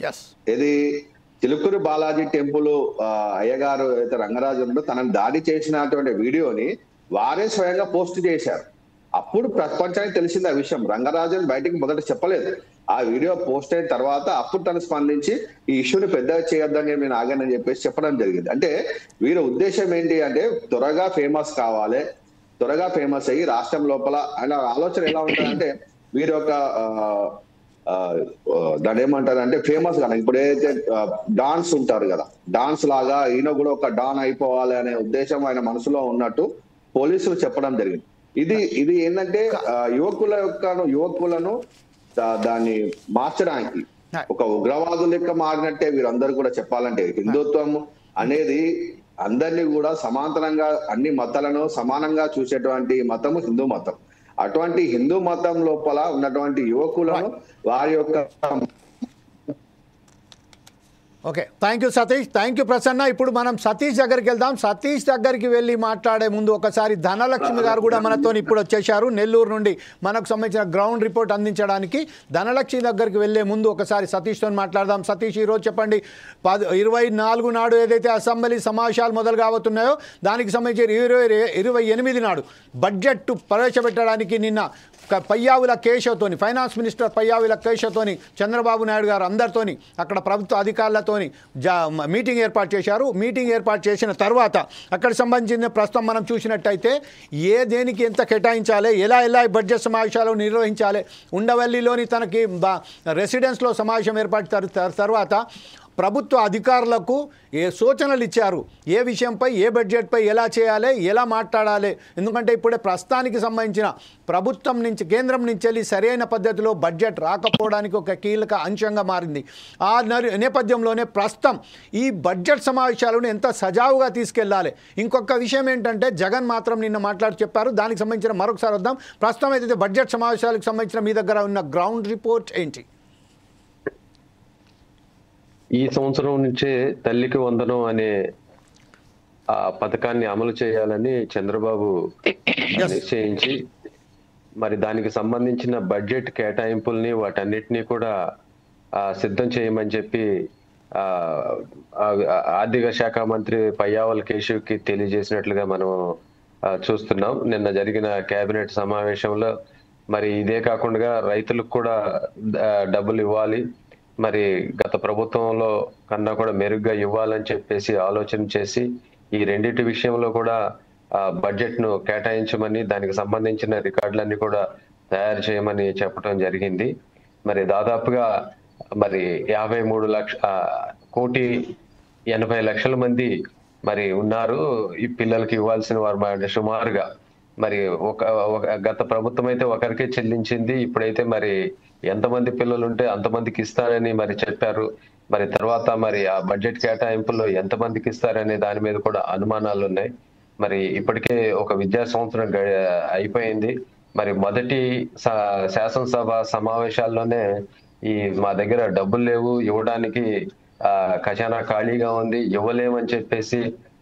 ఇది చిలుకూరు బాలాజీ టెంపుల్ అయ్యగారు అయితే రంగరాజు ఉందో తనని దాడి చేసినటువంటి వీడియోని వారే స్వయంగా పోస్ట్ చేశారు. అప్పుడు ప్రపంచానికి తెలిసింది ఆ విషయం. రంగరాజన్ బయటికి మొదట చెప్పలేదు. ఆ వీడియో పోస్ట్ అయిన తర్వాత అప్పుడు తను స్పందించి ఈ ఇష్యూని పెద్దగా చేయొద్దని నేను ఆగానని చెప్పేసి చెప్పడం జరిగింది. అంటే వీరి ఉద్దేశం ఏంటి అంటే త్వరగా ఫేమస్ కావాలి, త్వరగా ఫేమస్ అయ్యి రాష్ట్రం లోపల ఆయన ఆలోచన ఎలా ఉంటుందంటే వీరు ఒక దాని ఏమంటారు అంటే ఫేమస్ గా ఇప్పుడు ఏదైతే డాన్స్ ఉంటారు కదా, డాన్స్ లాగా ఈయన కూడా ఒక డాన్ అయిపోవాలి అనే ఉద్దేశం ఆయన మనసులో ఉన్నట్టు పోలీసులు చెప్పడం జరిగింది. ఇది ఏంటంటే యువకులను దాన్ని మార్చడానికి ఒక ఉగ్రవాదు లెక్క మారినట్టే వీరందరూ కూడా చెప్పాలంటే హిందుత్వం అనేది అందరినీ కూడా సమాంతరంగా అన్ని మతాలను సమానంగా చూసేటువంటి మతము హిందూ మతం. అటువంటి హిందూ మతం లోపల ఉన్నటువంటి యువకులను వారి యొక్క okay, thank you Satish, thank you Prasanna. ఇప్పుడు మనం సతీష్ దగ్గరికి వెళ్దాం. సతీష్ దగ్గరికి వెళ్ళి మాట్లాడే ముందు ఒకసారి ధనలక్ష్మి గారు కూడా మనతో ఇప్పుడు వచ్చేసారు నెల్లూరు నుండి మనకు సంబంధించిన గ్రౌండ్ రిపోర్ట్ అందించడానికి. ధనలక్ష్మి దగ్గరికి వెళ్ళే ముందు ఒకసారి సతీష్తో మాట్లాడదాం. సతీష్, ఈరోజు చెప్పండి, 24 నాడు ఏదైతే అసెంబ్లీ సమావేశాలు మొదలు కాబోతున్నాయో దానికి సంబంధించి 28 నాడు బడ్జెట్ ప్రవేశపెట్టడానికి నిన్న పయ్యావుల కేశవ్తోని, ఫైనాన్స్ మినిస్టర్ పయ్యావుల కేశవ్తోని చంద్రబాబు నాయుడు గారు అందరితోని అక్కడ ప్రభుత్వ అధికారులతోని మీటింగ్ ఏర్పాటు చేశారు. మీటింగ్ ఏర్పాటు చేసిన తర్వాత అక్కడ సంబంధించిన ప్రస్తుతం మనం చూసినట్టయితే దేనికి ఎంత కేటాయించాలి, ఎలా బడ్జెట్ సమావేశాలు నిర్వహించాలి, ఉండవల్లిలోని తనకి రెసిడెన్స్లో సమావేశం ఏర్పాటు తర్వాత ప్రభుత్వ అధికారులకు సూచనలు ఇచ్చారు. ఏ విషయంపై, ఏ బడ్జెట్పై ఎలా చేయాలి, ఎలా మాట్లాడాలి. ఎందుకంటే ఇప్పుడే ప్రస్తుతానికి సంబంధించిన ప్రభుత్వం నుంచి, కేంద్రం నుంచి వెళ్ళి సరైన పద్ధతిలో బడ్జెట్ రాకపోవడానికి ఒక కీలక అంశంగా మారింది. ఆ నేపథ్యంలోనే ప్రస్తుతం ఈ బడ్జెట్ సమావేశాలను ఎంత సజావుగా తీసుకెళ్లాలి. ఇంకొక విషయం ఏంటంటే జగన్ మాత్రం నిన్న మాట్లాడి చెప్పారు. దానికి సంబంధించిన మరొకసారి వద్దాం. ప్రస్తుతం అయితే బడ్జెట్ సమావేశాలకు సంబంధించిన మీ దగ్గర ఉన్న గ్రౌండ్ రిపోర్ట్ ఏంటి? ఈ సంవత్సరం నుంచే తల్లికి వందనం అనే ఆ పథకాన్ని అమలు చేయాలని చంద్రబాబు నిశ్చయించి మరి దానికి సంబంధించిన బడ్జెట్ కేటాయింపుల్ని వాటన్నిటినీ కూడా సిద్ధం చేయమని చెప్పి ఆర్థిక శాఖ మంత్రి పయ్యావుల కేశవ్కి తెలియజేసినట్లుగా మనం చూస్తున్నాం. నిన్న జరిగిన కేబినెట్ సమావేశంలో మరి ఇదే కాకుండా రైతులకు కూడా డబ్బులు ఇవ్వాలి, మరి గత ప్రభుత్వంలో కన్నా కూడా మెరుగ్గా ఇవ్వాలని చెప్పేసి ఆలోచన చేసి ఈ రెండింటి విషయంలో కూడా బడ్జెట్ ను కేటాయించమని, దానికి సంబంధించిన రికార్డులన్నీ కూడా తయారు చేయమని చెప్పడం జరిగింది. మరి దాదాపుగా మరి 53,80,00,000 మంది మరి ఉన్నారు ఈ పిల్లలకి ఇవ్వాల్సిన వారు. సుమారుగా మరి గత ప్రభుత్వం అయితే ఒకరికే చెల్లించింది. ఇప్పుడైతే మరి ఎంతమంది పిల్లలు ఉంటే అంతమందికి ఇస్తారని మరి చెప్పారు. మరి తర్వాత మరి ఆ బడ్జెట్ కేటాయింపుల్లో ఎంతమందికి ఇస్తారనే దాని మీద కూడా అనుమానాలు ఉన్నాయి. మరి ఇప్పటికే ఒక విద్యా సంవత్సరం అయిపోయింది. మరి మొదటి శాసనసభ సమావేశాల్లోనే మా దగ్గర డబ్బులు లేవు, ఇవ్వడానికి ఖజానా ఖాళీగా ఉంది, ఇవ్వలేమని చెప్పేసి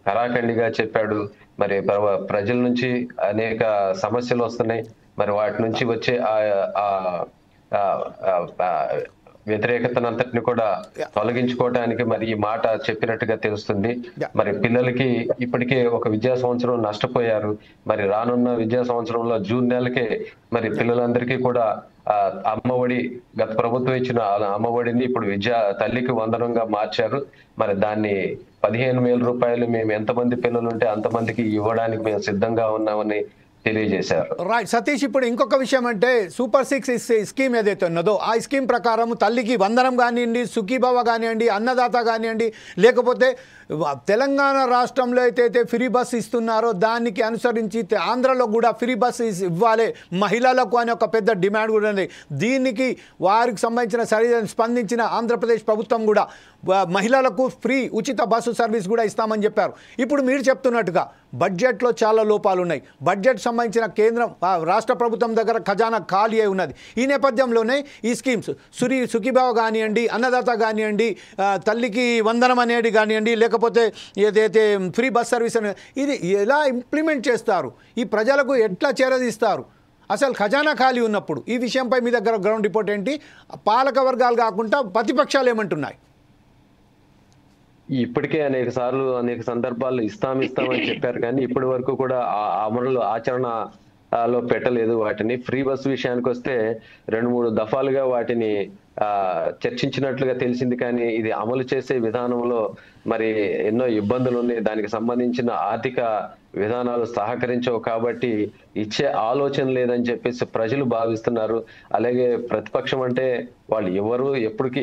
కరాఖండిగా చెప్పాడు. మరి ప్రజల నుంచి అనేక సమస్యలు వస్తున్నాయి. మరి వాటి నుంచి వచ్చే వ్యతిరేకతనంతటిని కూడా తొలగించుకోవడానికి మరి ఈ మాట చెప్పినట్టుగా తెలుస్తుంది. మరి పిల్లలకి ఇప్పటికే ఒక విద్యా సంవత్సరం నష్టపోయారు. మరి రానున్న విద్యా సంవత్సరంలో జూన్ నెలకే మరి పిల్లలందరికీ కూడా అమ్మఒడి, గత ప్రభుత్వం ఇచ్చిన అమ్మఒడిని ఇప్పుడు తల్లికి వందనంగా మార్చారు. మరి దాన్ని 15,000 రూపాయలు మేము ఎంతమంది పిల్లలు ఉంటే అంతమందికి ఇవ్వడానికి మేము సిద్ధంగా ఉన్నామని తెలియజేశారు. రైట్ సతీష్, ఇప్పుడు ఇంకొక విషయం అంటే సూపర్ 6 స్కీమ్ ఏదైతే ఉన్నదో ఆ స్కీమ్ ప్రకారం తల్లికి వందనం కానివ్వండి, సుఖీభవ కానివ్వండి, అన్నదాత కానివ్వండి, లేకపోతే తెలంగాణ రాష్ట్రంలో అయితే ఫ్రీ బస్ ఇస్తున్నారో దానికి అనుసరించి ఆంధ్రలో కూడా ఫ్రీ బస్ ఇవ్వాలి మహిళలకు అని ఒక పెద్ద డిమాండ్ కూడా ఉంది. దీనికి వారికి సంబంధించిన స్పందించిన ఆంధ్రప్రదేశ్ ప్రభుత్వం కూడా మహిళలకు ఫ్రీ ఉచిత బస్సు సర్వీస్ కూడా ఇస్తామని చెప్పారు. ఇప్పుడు మీరు చెప్తున్నట్టుగా బడ్జెట్లో చాలా లోపాలు ఉన్నాయి. బడ్జెట్ సంబంధించిన కేంద్రం రాష్ట్ర ప్రభుత్వం దగ్గర ఖజానా ఖాళీ అయి ఉన్నది. ఈ నేపథ్యంలోనే ఈ స్కీమ్స్ సుఖీభావ కానివ్వండి, అన్నదాత కానివ్వండి, తల్లికి వందనం అనేది కానివ్వండి, లేకపోతే ఏదైతే ఫ్రీ బస్ సర్వీస్ అని ఇది ఎలా ఇంప్లిమెంట్ చేస్తారు, ఈ ప్రజలకు ఎట్లా చేరదీస్తారు? అసలు ఖజానా ఖాళీ ఉన్నప్పుడు ఈ విషయంపై మీ దగ్గర గ్రౌండ్ రిపోర్ట్ ఏంటి? పాలక వర్గాలు కాకుండా ప్రతిపక్షాలు ఏమంటున్నాయి? ఇప్పటికే అనేక సార్లు అనేక సందర్భాల్లో ఇస్తామని చెప్పారు, కానీ ఇప్పటి వరకు కూడా అమలు ఆచరణలో పెట్టలేదు. వాటిని ఫ్రీ బస్సు విషయానికి వస్తే 2-3 దఫాలుగా వాటిని చర్చించినట్లుగా తెలిసింది, కానీ ఇది అమలు చేసే విధానంలో మరి ఎన్నో ఇబ్బందులు ఉన్నాయి. దానికి సంబంధించిన ఆర్థిక విధానాలు సహకరించవు కాబట్టి ఇచ్చే ఆలోచన లేదని చెప్పేసి ప్రజలు భావిస్తున్నారు. అలాగే ప్రతిపక్షం అంటే వాళ్ళు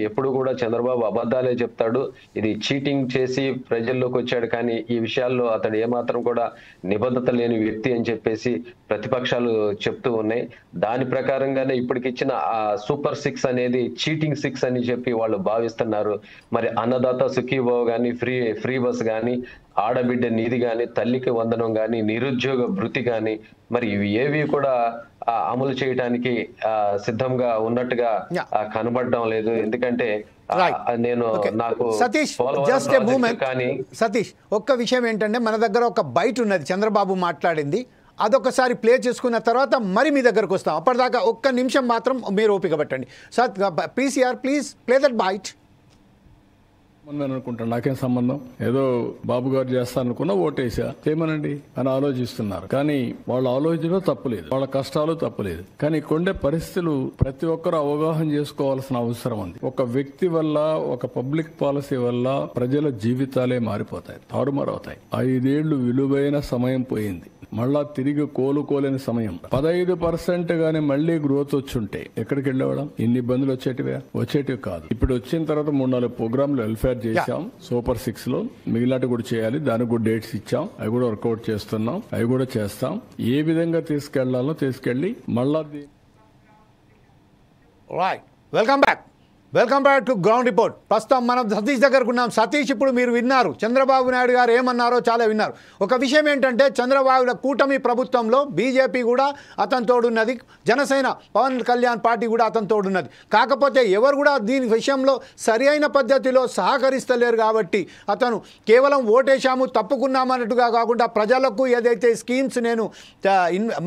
ఎప్పుడు కూడా చంద్రబాబు అబద్ధాలే చెప్తాడు, ఇది చీటింగ్ చేసి ప్రజల్లోకి వచ్చాడు, కానీ ఈ విషయాల్లో అతడు ఏమాత్రం కూడా నిబద్ధత లేని వ్యక్తి అని చెప్పేసి ప్రతిపక్షాలు చెప్తూ ఉన్నాయి. దాని ప్రకారంగానే ఇప్పటికిచ్చిన ఆ సూపర్ 6 అనేది చీటింగ్ 6 అని చెప్పి వాళ్ళు భావిస్తున్నారు. మరి అన్నదాత సుఖీభావ కానీ, ఫ్రీ బస్ కానీ, ఆడబిడ్డ నిధి కానీ, తల్లికి వందనం కానీ, నిరుద్యోగ భృతి కానీ, మరి ఇవి ఏవి కూడా అమలు చేయడానికి సిద్ధంగా ఉన్నట్టుగా కనబడడం లేదు. ఎందుకంటే నేను నాకు సతీష్ జస్ట్ ఏ మూమెంట్ కానీ సతీష్ ఒక్క విషయం ఏంటంటే మన దగ్గర ఒక బైట్ ఉన్నది చంద్రబాబు మాట్లాడింది, అదొకసారి ప్లే చేసుకున్న తర్వాత మరి మీ దగ్గరకు వస్తాం. అప్పటిదాకా ఒక్క నిమిషం మాత్రం మీరు ఓపిక పట్టండి. PCR please play that bite. అనుకుంటాను నాకేం సంబంధం, ఏదో బాబు గారు చేస్తారనుకున్నా ఓటేసా చేయమనండి అని ఆలోచిస్తున్నారు. కానీ వాళ్ళ ఆలోచన తప్పులేదు, వాళ్ళ కష్టాలు తప్పులేదు, కానీ కొండే పరిస్థితులు ప్రతి ఒక్కరు అవగాహన చేసుకోవాల్సిన అవసరం ఉంది. ఒక వ్యక్తి వల్ల, ఒక పబ్లిక్ పాలసీ వల్ల ప్రజల జీవితాలే మారిపోతాయి, తారుమారవుతాయి. 5 ఏళ్లు విలువైన సమయం పోయింది, మళ్ళా తిరిగి కోలుకోలేని సమయం. 15% గానీ మళ్లీ గ్రోత్ వచ్చుంటే ఎక్కడికి వెళ్ళేవాళ్ళం? ఇన్ని ఇబ్బందులు వచ్చేటివి కాదు. ఇప్పుడు వచ్చిన తర్వాత 3-4 ప్రోగ్రాంలు వెల్ఫేర్ చేశాం సూపర్ 6 లో, మిగిలినట్టు కూడా చేయాలి, దానికి కూడా డేట్స్ ఇచ్చాం, అవి కూడా వర్కౌట్ చేస్తున్నాం, అవి కూడా చేస్తాం. ఏ విధంగా తీసుకెళ్లాలో తీసుకెళ్లి మళ్ళా welcome back to ground report. ప్రస్తుతం మనం సతీష్ దగ్గరకు ఉన్నాం. సతీష్, ఇప్పుడు మీరు విన్నారు చంద్రబాబు నాయుడు గారు ఏమన్నారో చాలా విన్నారు. ఒక విషయం ఏంటంటే చంద్రబాబు కూటమి ప్రభుత్వంలో బీజేపీ కూడా అతని తోడున్నది, జనసేన పవన్ కళ్యాణ్ పార్టీ కూడా అతని తోడున్నది. కాకపోతే ఎవరు కూడా దీని విషయంలో సరి అయిన పద్ధతిలో సహకరిస్తలేరు కాబట్టి అతను కేవలం ఓటేశాము తప్పుకున్నామన్నట్టుగా కాకుండా ప్రజలకు ఏదైతే స్కీమ్స్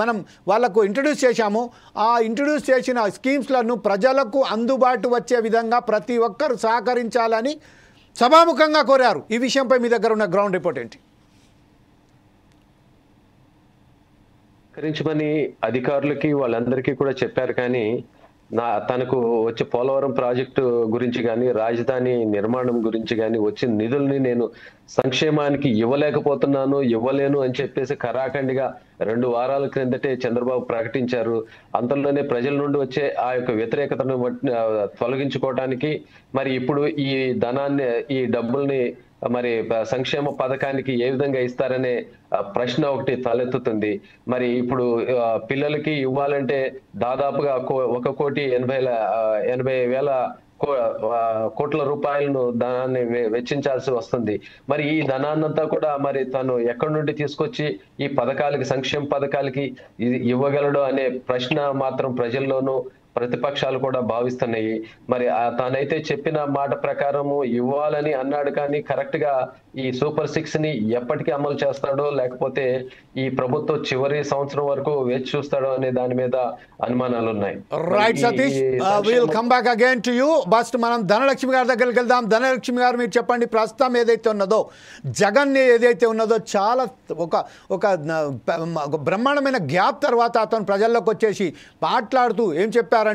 మనం వాళ్ళకు ఇంట్రడ్యూస్ చేశామో ఆ ఇంట్రడ్యూస్ చేసిన స్కీమ్స్లను ప్రజలకు అందుబాటు వచ్చే విధంగా ప్రతి ఒక్కరు సహకరించాలని సభాముఖంగా కోరారు. ఈ విషయంపై మీ దగ్గర ఉన్న గ్రౌండ్ రిపోర్ట్ ఏంటి? సహకరించమని అధికారులకి వాళ్ళందరికీ కూడా చెప్పారు, కానీ తనకు వచ్చే పోలవరం ప్రాజెక్టు గురించి కానీ, రాజధాని నిర్మాణం గురించి కానీ వచ్చిన నిధుల్ని నేను సంక్షేమానికి ఇవ్వలేను అని చెప్పేసి ఖరాఖండిగా 2 వారాల క్రిందటే చంద్రబాబు ప్రకటించారు. అంతలోనే ప్రజల నుండి వచ్చే ఆ యొక్క వ్యతిరేకతను తొలగించుకోవడానికి మరి ఇప్పుడు ఈ డబ్బుల్ని మరి సంక్షేమ పథకానికి ఏ విధంగా ఇస్తారనే ప్రశ్న ఒకటి తలెత్తుతుంది. మరి ఇప్పుడు పిల్లలకి ఇవ్వాలంటే దాదాపుగా 1,80,00,000 కోట్ల రూపాయలను ధనాన్ని వెచ్చించాల్సి వస్తుంది. మరి ఈ ధనాన్నంతా కూడా మరి తను ఎక్కడి నుండి తీసుకొచ్చి ఈ పథకాలకి, సంక్షేమ పథకాలకి ఇవ్వగలడు అనే ప్రశ్న మాత్రం ప్రజల్లోనూ ప్రతిపక్షాలు కూడా భావిస్తున్నాయి. మరి తానైతే చెప్పిన మాట ప్రకారము ఇవ్వాలని అన్నాడు, కానీ కరెక్ట్ గా ఈ సూపర్ 6 ని ఎప్పటికీ అమలు చేస్తాడో లేకపోతే ఈ ప్రభుత్వం చివరి సంవత్సరం వరకు వేచి చూస్తాడో అనే దాని మీద అనుమానాలు ఉన్నాయి. Right Satish, will come back again to you. First మనం ధనలక్ష్మి గారి దగ్గరికి వెళ్దాం. ధనలక్ష్మి గారు, మీరు చెప్పండి, ప్రస్తుతం ఏదైతే ఉన్నదో జగన్ ఏదైతే ఉన్నదో చాలా ఒక బ్రహ్మాండమైన గ్యాప్ తర్వాత అతను ప్రజల్లోకి వచ్చేసి మాట్లాడుతూ ఏం చెప్పారంటే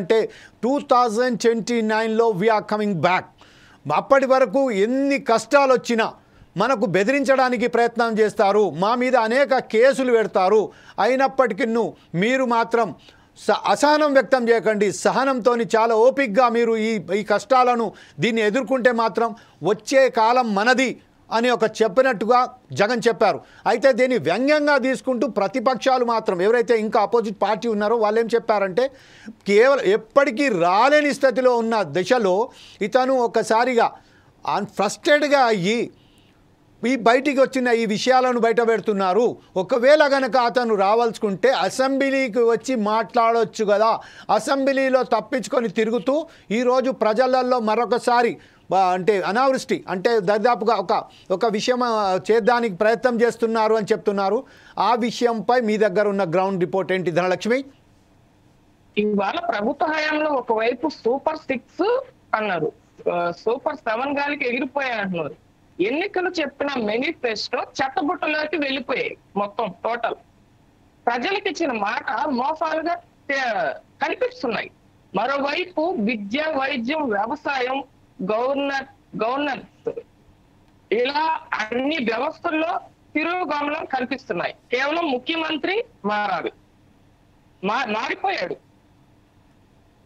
2029లో వీఆర్ కమింగ్ బ్యాక్. అప్పటి వరకు ఎన్ని కష్టాలు వచ్చినా మనకు బెదిరించడానికి ప్రయత్నం చేస్తారు, మా మీద అనేక కేసులు పెడతారు. అయినప్పటికీ మీరు మాత్రం అసహనం వ్యక్తం చేయకండి. సహనంతో చాలా ఓపికగా మీరు ఈ కష్టాలను దీన్ని ఎదుర్కొంటే మాత్రం వచ్చే కాలం మనది అని ఒక చెప్పినట్టుగా జగన్ చెప్పారు. అయితే దీన్ని వ్యంగ్యంగా తీసుకుంటూ ప్రతిపక్షాలు మాత్రం ఎవరైతే ఇంకా అపోజిట్ పార్టీ ఉన్నారో వాళ్ళు ఏం చెప్పారంటే, కేవలం ఎప్పటికీ రాలేని స్థితిలో ఉన్న దశలో ఇతను ఒకసారిగా ఫ్రస్ట్రేట్గా అయ్యి బయటికి వచ్చిన ఈ విషయాలను బయట పెడుతున్నారు. ఒకవేళ కనుక అతను రావాల్సుకుంటే అసెంబ్లీకి వచ్చి మాట్లాడవచ్చు కదా, అసెంబ్లీలో తప్పించుకొని తిరుగుతూ ఈరోజు ప్రజలలో మరొకసారి అంటే అనావృష్టి అంటే దాదాపుగా ఒక విషయం చేద్దానికి ప్రయత్నం చేస్తున్నారు అని చెప్తున్నారు. ఆ విషయంపై మీ దగ్గర ఉన్న గ్రౌండ్ రిపోర్ట్ ఏంటి ధనలక్ష్మి? ఇవాళ ప్రభుత్వ హయాంలో ఒకవైపు సూపర్ 6 అన్నారు, సూపర్ 7 గాలికి ఎగిరిపోయాయంటున్నారు. ఎన్నికలు చెప్పిన మేనిఫెస్టో చెత్తబుట్టలోకి వెళ్ళిపోయాయి మొత్తం టోటల్. ప్రజలకు ఇచ్చిన మాట మోసాలుగా కనిపిస్తున్నాయి. మరోవైపు విద్య, వైద్యం, వ్యవసాయం, గవర్నెన్స్ ఇలా అన్ని వ్యవస్థల్లో తిరోగమనం కనిపిస్తున్నాయి. కేవలం ముఖ్యమంత్రి మారాలి, మారిపోయాడు.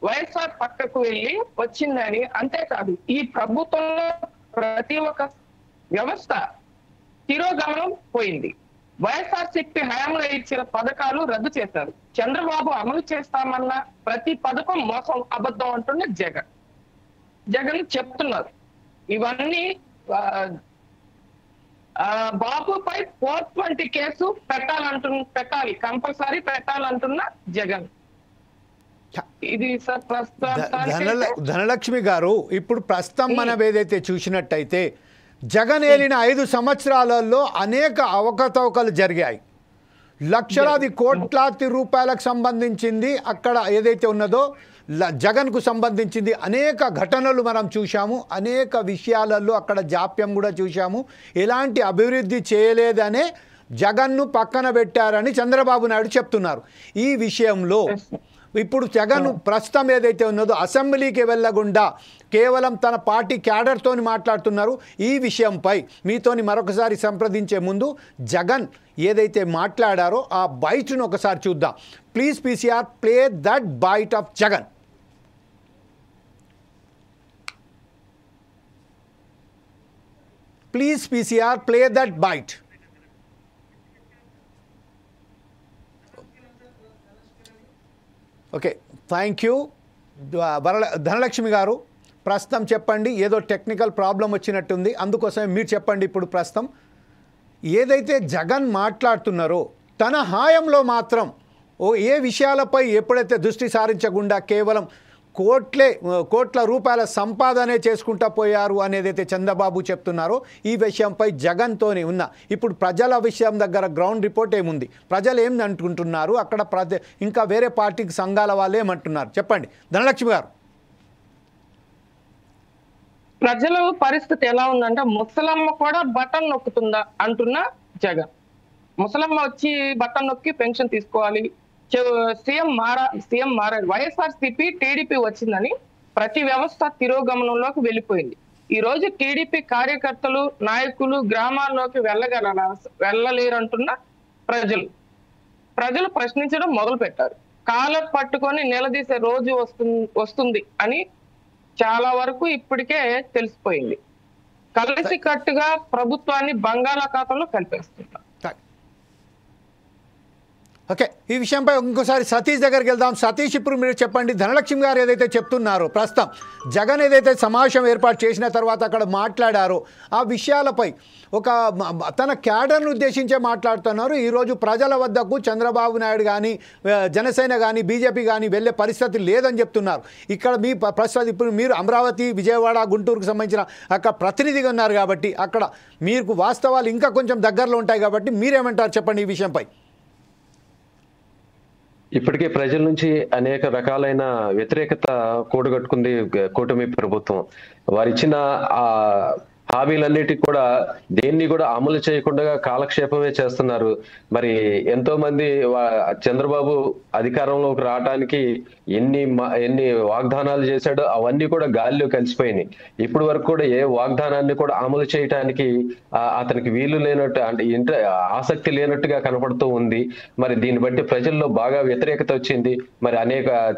వైఎస్ఆర్ పక్కకు వెళ్ళి వచ్చిందని. అంతేకాదు ఈ ప్రభుత్వంలో ప్రతి ఒక్క వ్యవస్థ తిరోగమనం పోయింది. వైఎస్ఆర్సీపీ హయాంలో ఇచ్చిన పథకాలు రద్దు చేశారు. చంద్రబాబు అమలు చేస్తామన్న ప్రతి పథకం మోసం, అబద్ధం అంటున్న జగన్ చెప్తున్నారు. ఇవన్నీ బాబుపై 420 కేసు పెట్టాలి, కంపల్సరీ పెట్టాలంటున్న జగన్. ఇది సార్ ధనలక్ష్మి గారు, ఇప్పుడు ప్రస్తుతం మనం ఏదైతే చూసినట్టయితే జగన్ ఏలిన 5 సంవత్సరాలలో అనేక అవకతవకలు జరిగాయి. లక్షలాది కోట్లాది రూపాయలకు సంబంధించింది అక్కడ ఏదైతే ఉన్నదో జగన్కు సంబంధించింది అనేక ఘటనలు మనం చూసాము. అనేక విషయాలలో అక్కడ జాప్యం కూడా చూసాము. ఎలాంటి అభివృద్ధి చేయలేదనే జగన్ను పక్కన పెట్టారని చంద్రబాబు నాయుడు చెప్తున్నారు. ఈ విషయంలో ఇప్పుడు జగన్ ప్రస్తుతం ఏదైతే ఉన్నదో అసెంబ్లీకి వెళ్ళకుండా కేవలం తన పార్టీ క్యాడర్తో మాట్లాడుతున్నారు. ఈ విషయంపై మీతోని మరొకసారి సంప్రదించే ముందు జగన్ ఏదైతే మాట్లాడారో ఆ బైట్ను ఒకసారి చూద్దాం. Please PCR play that bite of Jagan. Please PCR play that bite. Okay, thank you. Dhanalakshmi garu ప్రస్తుతం చెప్పండి, ఏదో టెక్నికల్ ప్రాబ్లం వచ్చినట్టుంది, అందుకోసమే మీరు చెప్పండి. ఇప్పుడు ప్రస్తుతం ఏదైతే జగన్ మాట్లాడుతున్నారో తన హాయంలో మాత్రం ఏ విషయాలపై ఎప్పుడైతే దృష్టి సారించకుండా కేవలం కోట్ల రూపాయల సంపాదనే చేసుకుంటా పోయారు అనేదైతే చంద్రబాబు చెప్తున్నారో ఈ విషయంపై జగన్తోనే ఉన్న ఇప్పుడు ప్రజల విషయం దగ్గర గ్రౌండ్ రిపోర్ట్ ఏముంది, ప్రజలు ఏం అనుకుంటున్నారు, అక్కడ ఇంకా వేరే పార్టీకి సంఘాల వాళ్ళు ఏమంటున్నారు చెప్పండి ధనలక్ష్మి గారు. ప్రజల పరిస్థితి ఎలా ఉందంటే ముసలమ్మ కూడా బటన్ నొక్కుతుందా అంటున్న జగన్. ముసలమ్మ వచ్చి బటన్ నొక్కి పెన్షన్ తీసుకోవాలి, సీఎం మారాడు. వైఎస్ఆర్సీపీ టీడీపీ వచ్చిందని ప్రతి వ్యవస్థ తిరోగమనంలోకి వెళ్ళిపోయింది. ఈ రోజు టీడీపీ కార్యకర్తలు, నాయకులు గ్రామాల్లోకి వెళ్ళలేరంటున్న ప్రజలు ప్రశ్నించడం మొదలు పెట్టారు. కాలర్ పట్టుకొని నిలదీసే రోజు వస్తుంది అని చాలా వరకు ఇప్పటికే తెలిసిపోయింది. కలిసి కట్టుగా ప్రభుత్వాన్ని బంగాళాఖాతంలో కలిపేస్తున్నారు. ఓకే, ఈ విషయంపై ఇంకోసారి సతీష్ దగ్గరికి వెళ్దాం. సతీష్, ఇప్పుడు మీరు చెప్పండి, ధనలక్ష్మి గారు ఏదైతే చెప్తున్నారో ప్రస్తుతం జగన్ ఏదైతే సమావేశం ఏర్పాటు చేసిన తర్వాత అక్కడ మాట్లాడారో ఆ విషయాలపై తన క్యాడర్ను ఉద్దేశించే మాట్లాడుతున్నారు. ఈరోజు ప్రజల వద్దకు చంద్రబాబు నాయుడు కానీ జనసేన కానీ బీజేపీ కానీ వెళ్ళే పరిస్థితి లేదని చెప్తున్నారు. ఇక్కడ మీ ప్రస్తుతం ఇప్పుడు మీరు అమరావతి, విజయవాడ, గుంటూరుకు సంబంధించిన అక్కడ ప్రతినిధిగా ఉన్నారు కాబట్టి అక్కడ మీకు వాస్తవాలు ఇంకా కొంచెం దగ్గరలో ఉంటాయి కాబట్టి మీరేమంటారు చెప్పండి ఈ విషయంపై. ఇప్పటికే ప్రజల నుంచి అనేక రకాలైన వ్యతిరేకత కూడగట్టుకుంది కూటమి ప్రభుత్వం. వారిచ్చిన హామీలన్నిటికీ కూడా దేన్ని కూడా అమలు చేయకుండా కాలక్షేపమే చేస్తున్నారు. మరి ఎంతో మంది చంద్రబాబు అధికారంలోకి రావడానికి ఎన్ని వాగ్దానాలు చేశాడో అవన్నీ కూడా గాలిలో కలిసిపోయినాయి. ఇప్పటి వరకు కూడా ఏ వాగ్దానాన్ని కూడా అమలు చేయడానికి అతనికి వీలు లేనట్టు, అంటే ఆసక్తి లేనట్టుగా కనపడుతూ ఉంది. మరి దీన్ని బట్టి ప్రజల్లో బాగా వ్యతిరేకత వచ్చింది. మరి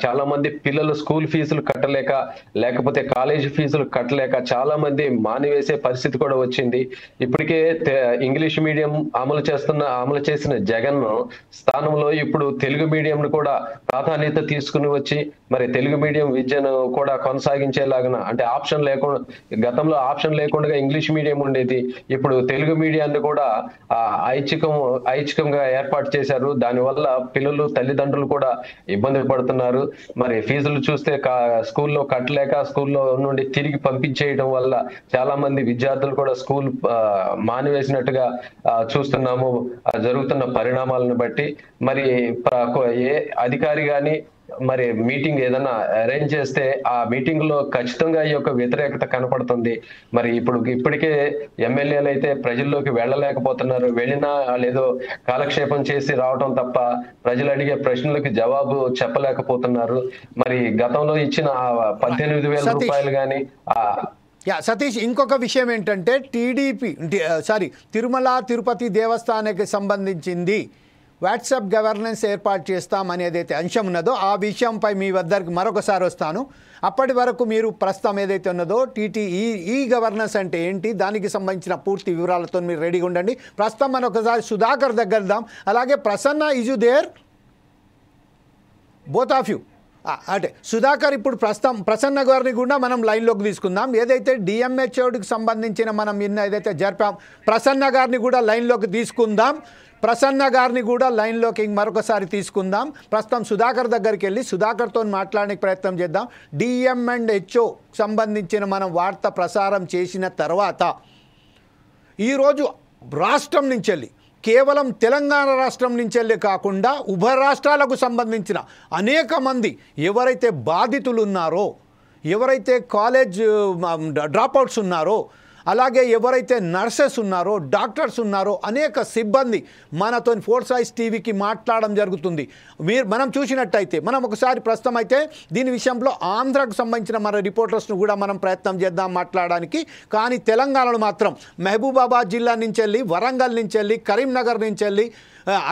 చాలా మంది పిల్లలు స్కూల్ ఫీజులు కట్టలేక, లేకపోతే కాలేజీ ఫీజులు కట్టలేక చాలా మంది మానివేసే పరిస్థితి కూడా వచ్చింది. ఇప్పటికే ఇంగ్లీష్ మీడియం అమలు చేసిన జగన్ స్థానంలో ఇప్పుడు తెలుగు మీడియం కూడా ప్రాధాన్యత తీసుకుని వచ్చి మరి తెలుగు మీడియం విద్యను కూడా కొనసాగించేలాగా, అంటే ఆప్షన్ లేకుండా, గతంలో ఆప్షన్ లేకుండా ఇంగ్లీష్ మీడియం ఉండేది, ఇప్పుడు తెలుగు మీడియాన్ని కూడా ఐచ్ఛికంగా ఏర్పాటు చేశారు. దానివల్ల పిల్లలు తల్లిదండ్రులు కూడా ఇబ్బంది పడుతున్నారు. మరి ఫీజులు చూస్తే స్కూల్లో కట్టలేక స్కూల్లో నుండి తిరిగి పంపించేయడం వల్ల చాలా మంది విద్యార్థులు కూడా స్కూల్ మానివేసినట్టుగా చూస్తున్నాము జరుగుతున్న పరిణామాలను బట్టి. మరి ఏ అధికారి గాని మరి మీటింగ్ ఏదైనా అరేంజ్ చేస్తే ఆ మీటింగ్ లో ఖచ్చితంగా ఈ యొక్క వ్యతిరేకత కనపడుతుంది. మరి ఇప్పటికే ఎమ్మెల్యేలు అయితే ప్రజల్లోకి వెళ్ళలేకపోతున్నారు. వెళ్ళినా లేదో కాలక్షేపం చేసి రావడం తప్ప ప్రజలు అడిగే ప్రశ్నలకు జవాబు చెప్పలేకపోతున్నారు. మరి గతంలో ఇచ్చిన 18,000 రూపాయలు కానీ సతీష్, ఇంకొక విషయం ఏంటంటే తిరుమల తిరుపతి దేవస్థానానికి సంబంధించింది వాట్సాప్ గవర్నెన్స్ ఏర్పాటు చేస్తామని ఏదైతే అంశం ఉన్నదో ఆ విషయంపై మీ వద్దకు మరొకసారి వస్తాను. అప్పటి వరకు మీరు ప్రస్తుతం ఏదైతే ఉన్నదో ఈ గవర్నెన్స్ అంటే ఏంటి, దానికి సంబంధించిన పూర్తి వివరాలతో మీరు రెడీగా ఉండండి. ప్రస్తుతం మనం ఒకసారి సుధాకర్ దగ్గర వెళ్దాం. అలాగే Prasanna is you there, both of you. అంటే సుధాకర్, ఇప్పుడు ప్రసన్న గారిని కూడా మనం లైన్లోకి తీసుకుందాం. ఏదైతే డిఎంహెచ్ఓడికి సంబంధించిన మనం నిన్న ఏదైతే జరిపాం, ప్రసన్న గారిని కూడా లైన్లోకి తీసుకుందాం. మరొకసారి తీసుకుందాం. ప్రస్తుతం సుధాకర్ దగ్గరికి వెళ్ళి సుధాకర్తో మాట్లాడడానికి ప్రయత్నం చేద్దాం. డిఎంహెచ్ఓ సంబంధించిన మనం వార్త ప్రసారం చేసిన తర్వాత ఈరోజు రాష్ట్రం నుంచి వెళ్ళి, కేవలం తెలంగాణ రాష్ట్రం నుంచి వెళ్ళి కాకుండా ఉభయ రాష్ట్రాలకు సంబంధించిన అనేక మంది ఎవరైతే బాధితులు ఉన్నారో, ఎవరైతే కాలేజ్ డ్రాప్అవుట్స్ ఉన్నారో, అలాగే ఎవరైతే నర్సెస్ ఉన్నారో, డాక్టర్స్ ఉన్నారో, అనేక సిబ్బంది మనతో ఫోర్స్ ఐస్ టీవీకి మాట్లాడడం జరుగుతుంది. మనం చూసినట్టయితే మనం ఒకసారి ప్రస్తుతం అయితే దీని విషయంలో ఆంధ్రాకు సంబంధించిన మన రిపోర్టర్స్ను కూడా మనం ప్రయత్నం చేద్దాం మాట్లాడడానికి. కానీ తెలంగాణలో మాత్రం మహబూబాబాద్ జిల్లా నుంచి వెళ్ళి, వరంగల్ నుంచి వెళ్ళి, కరీంనగర్ నుంచి వెళ్ళి,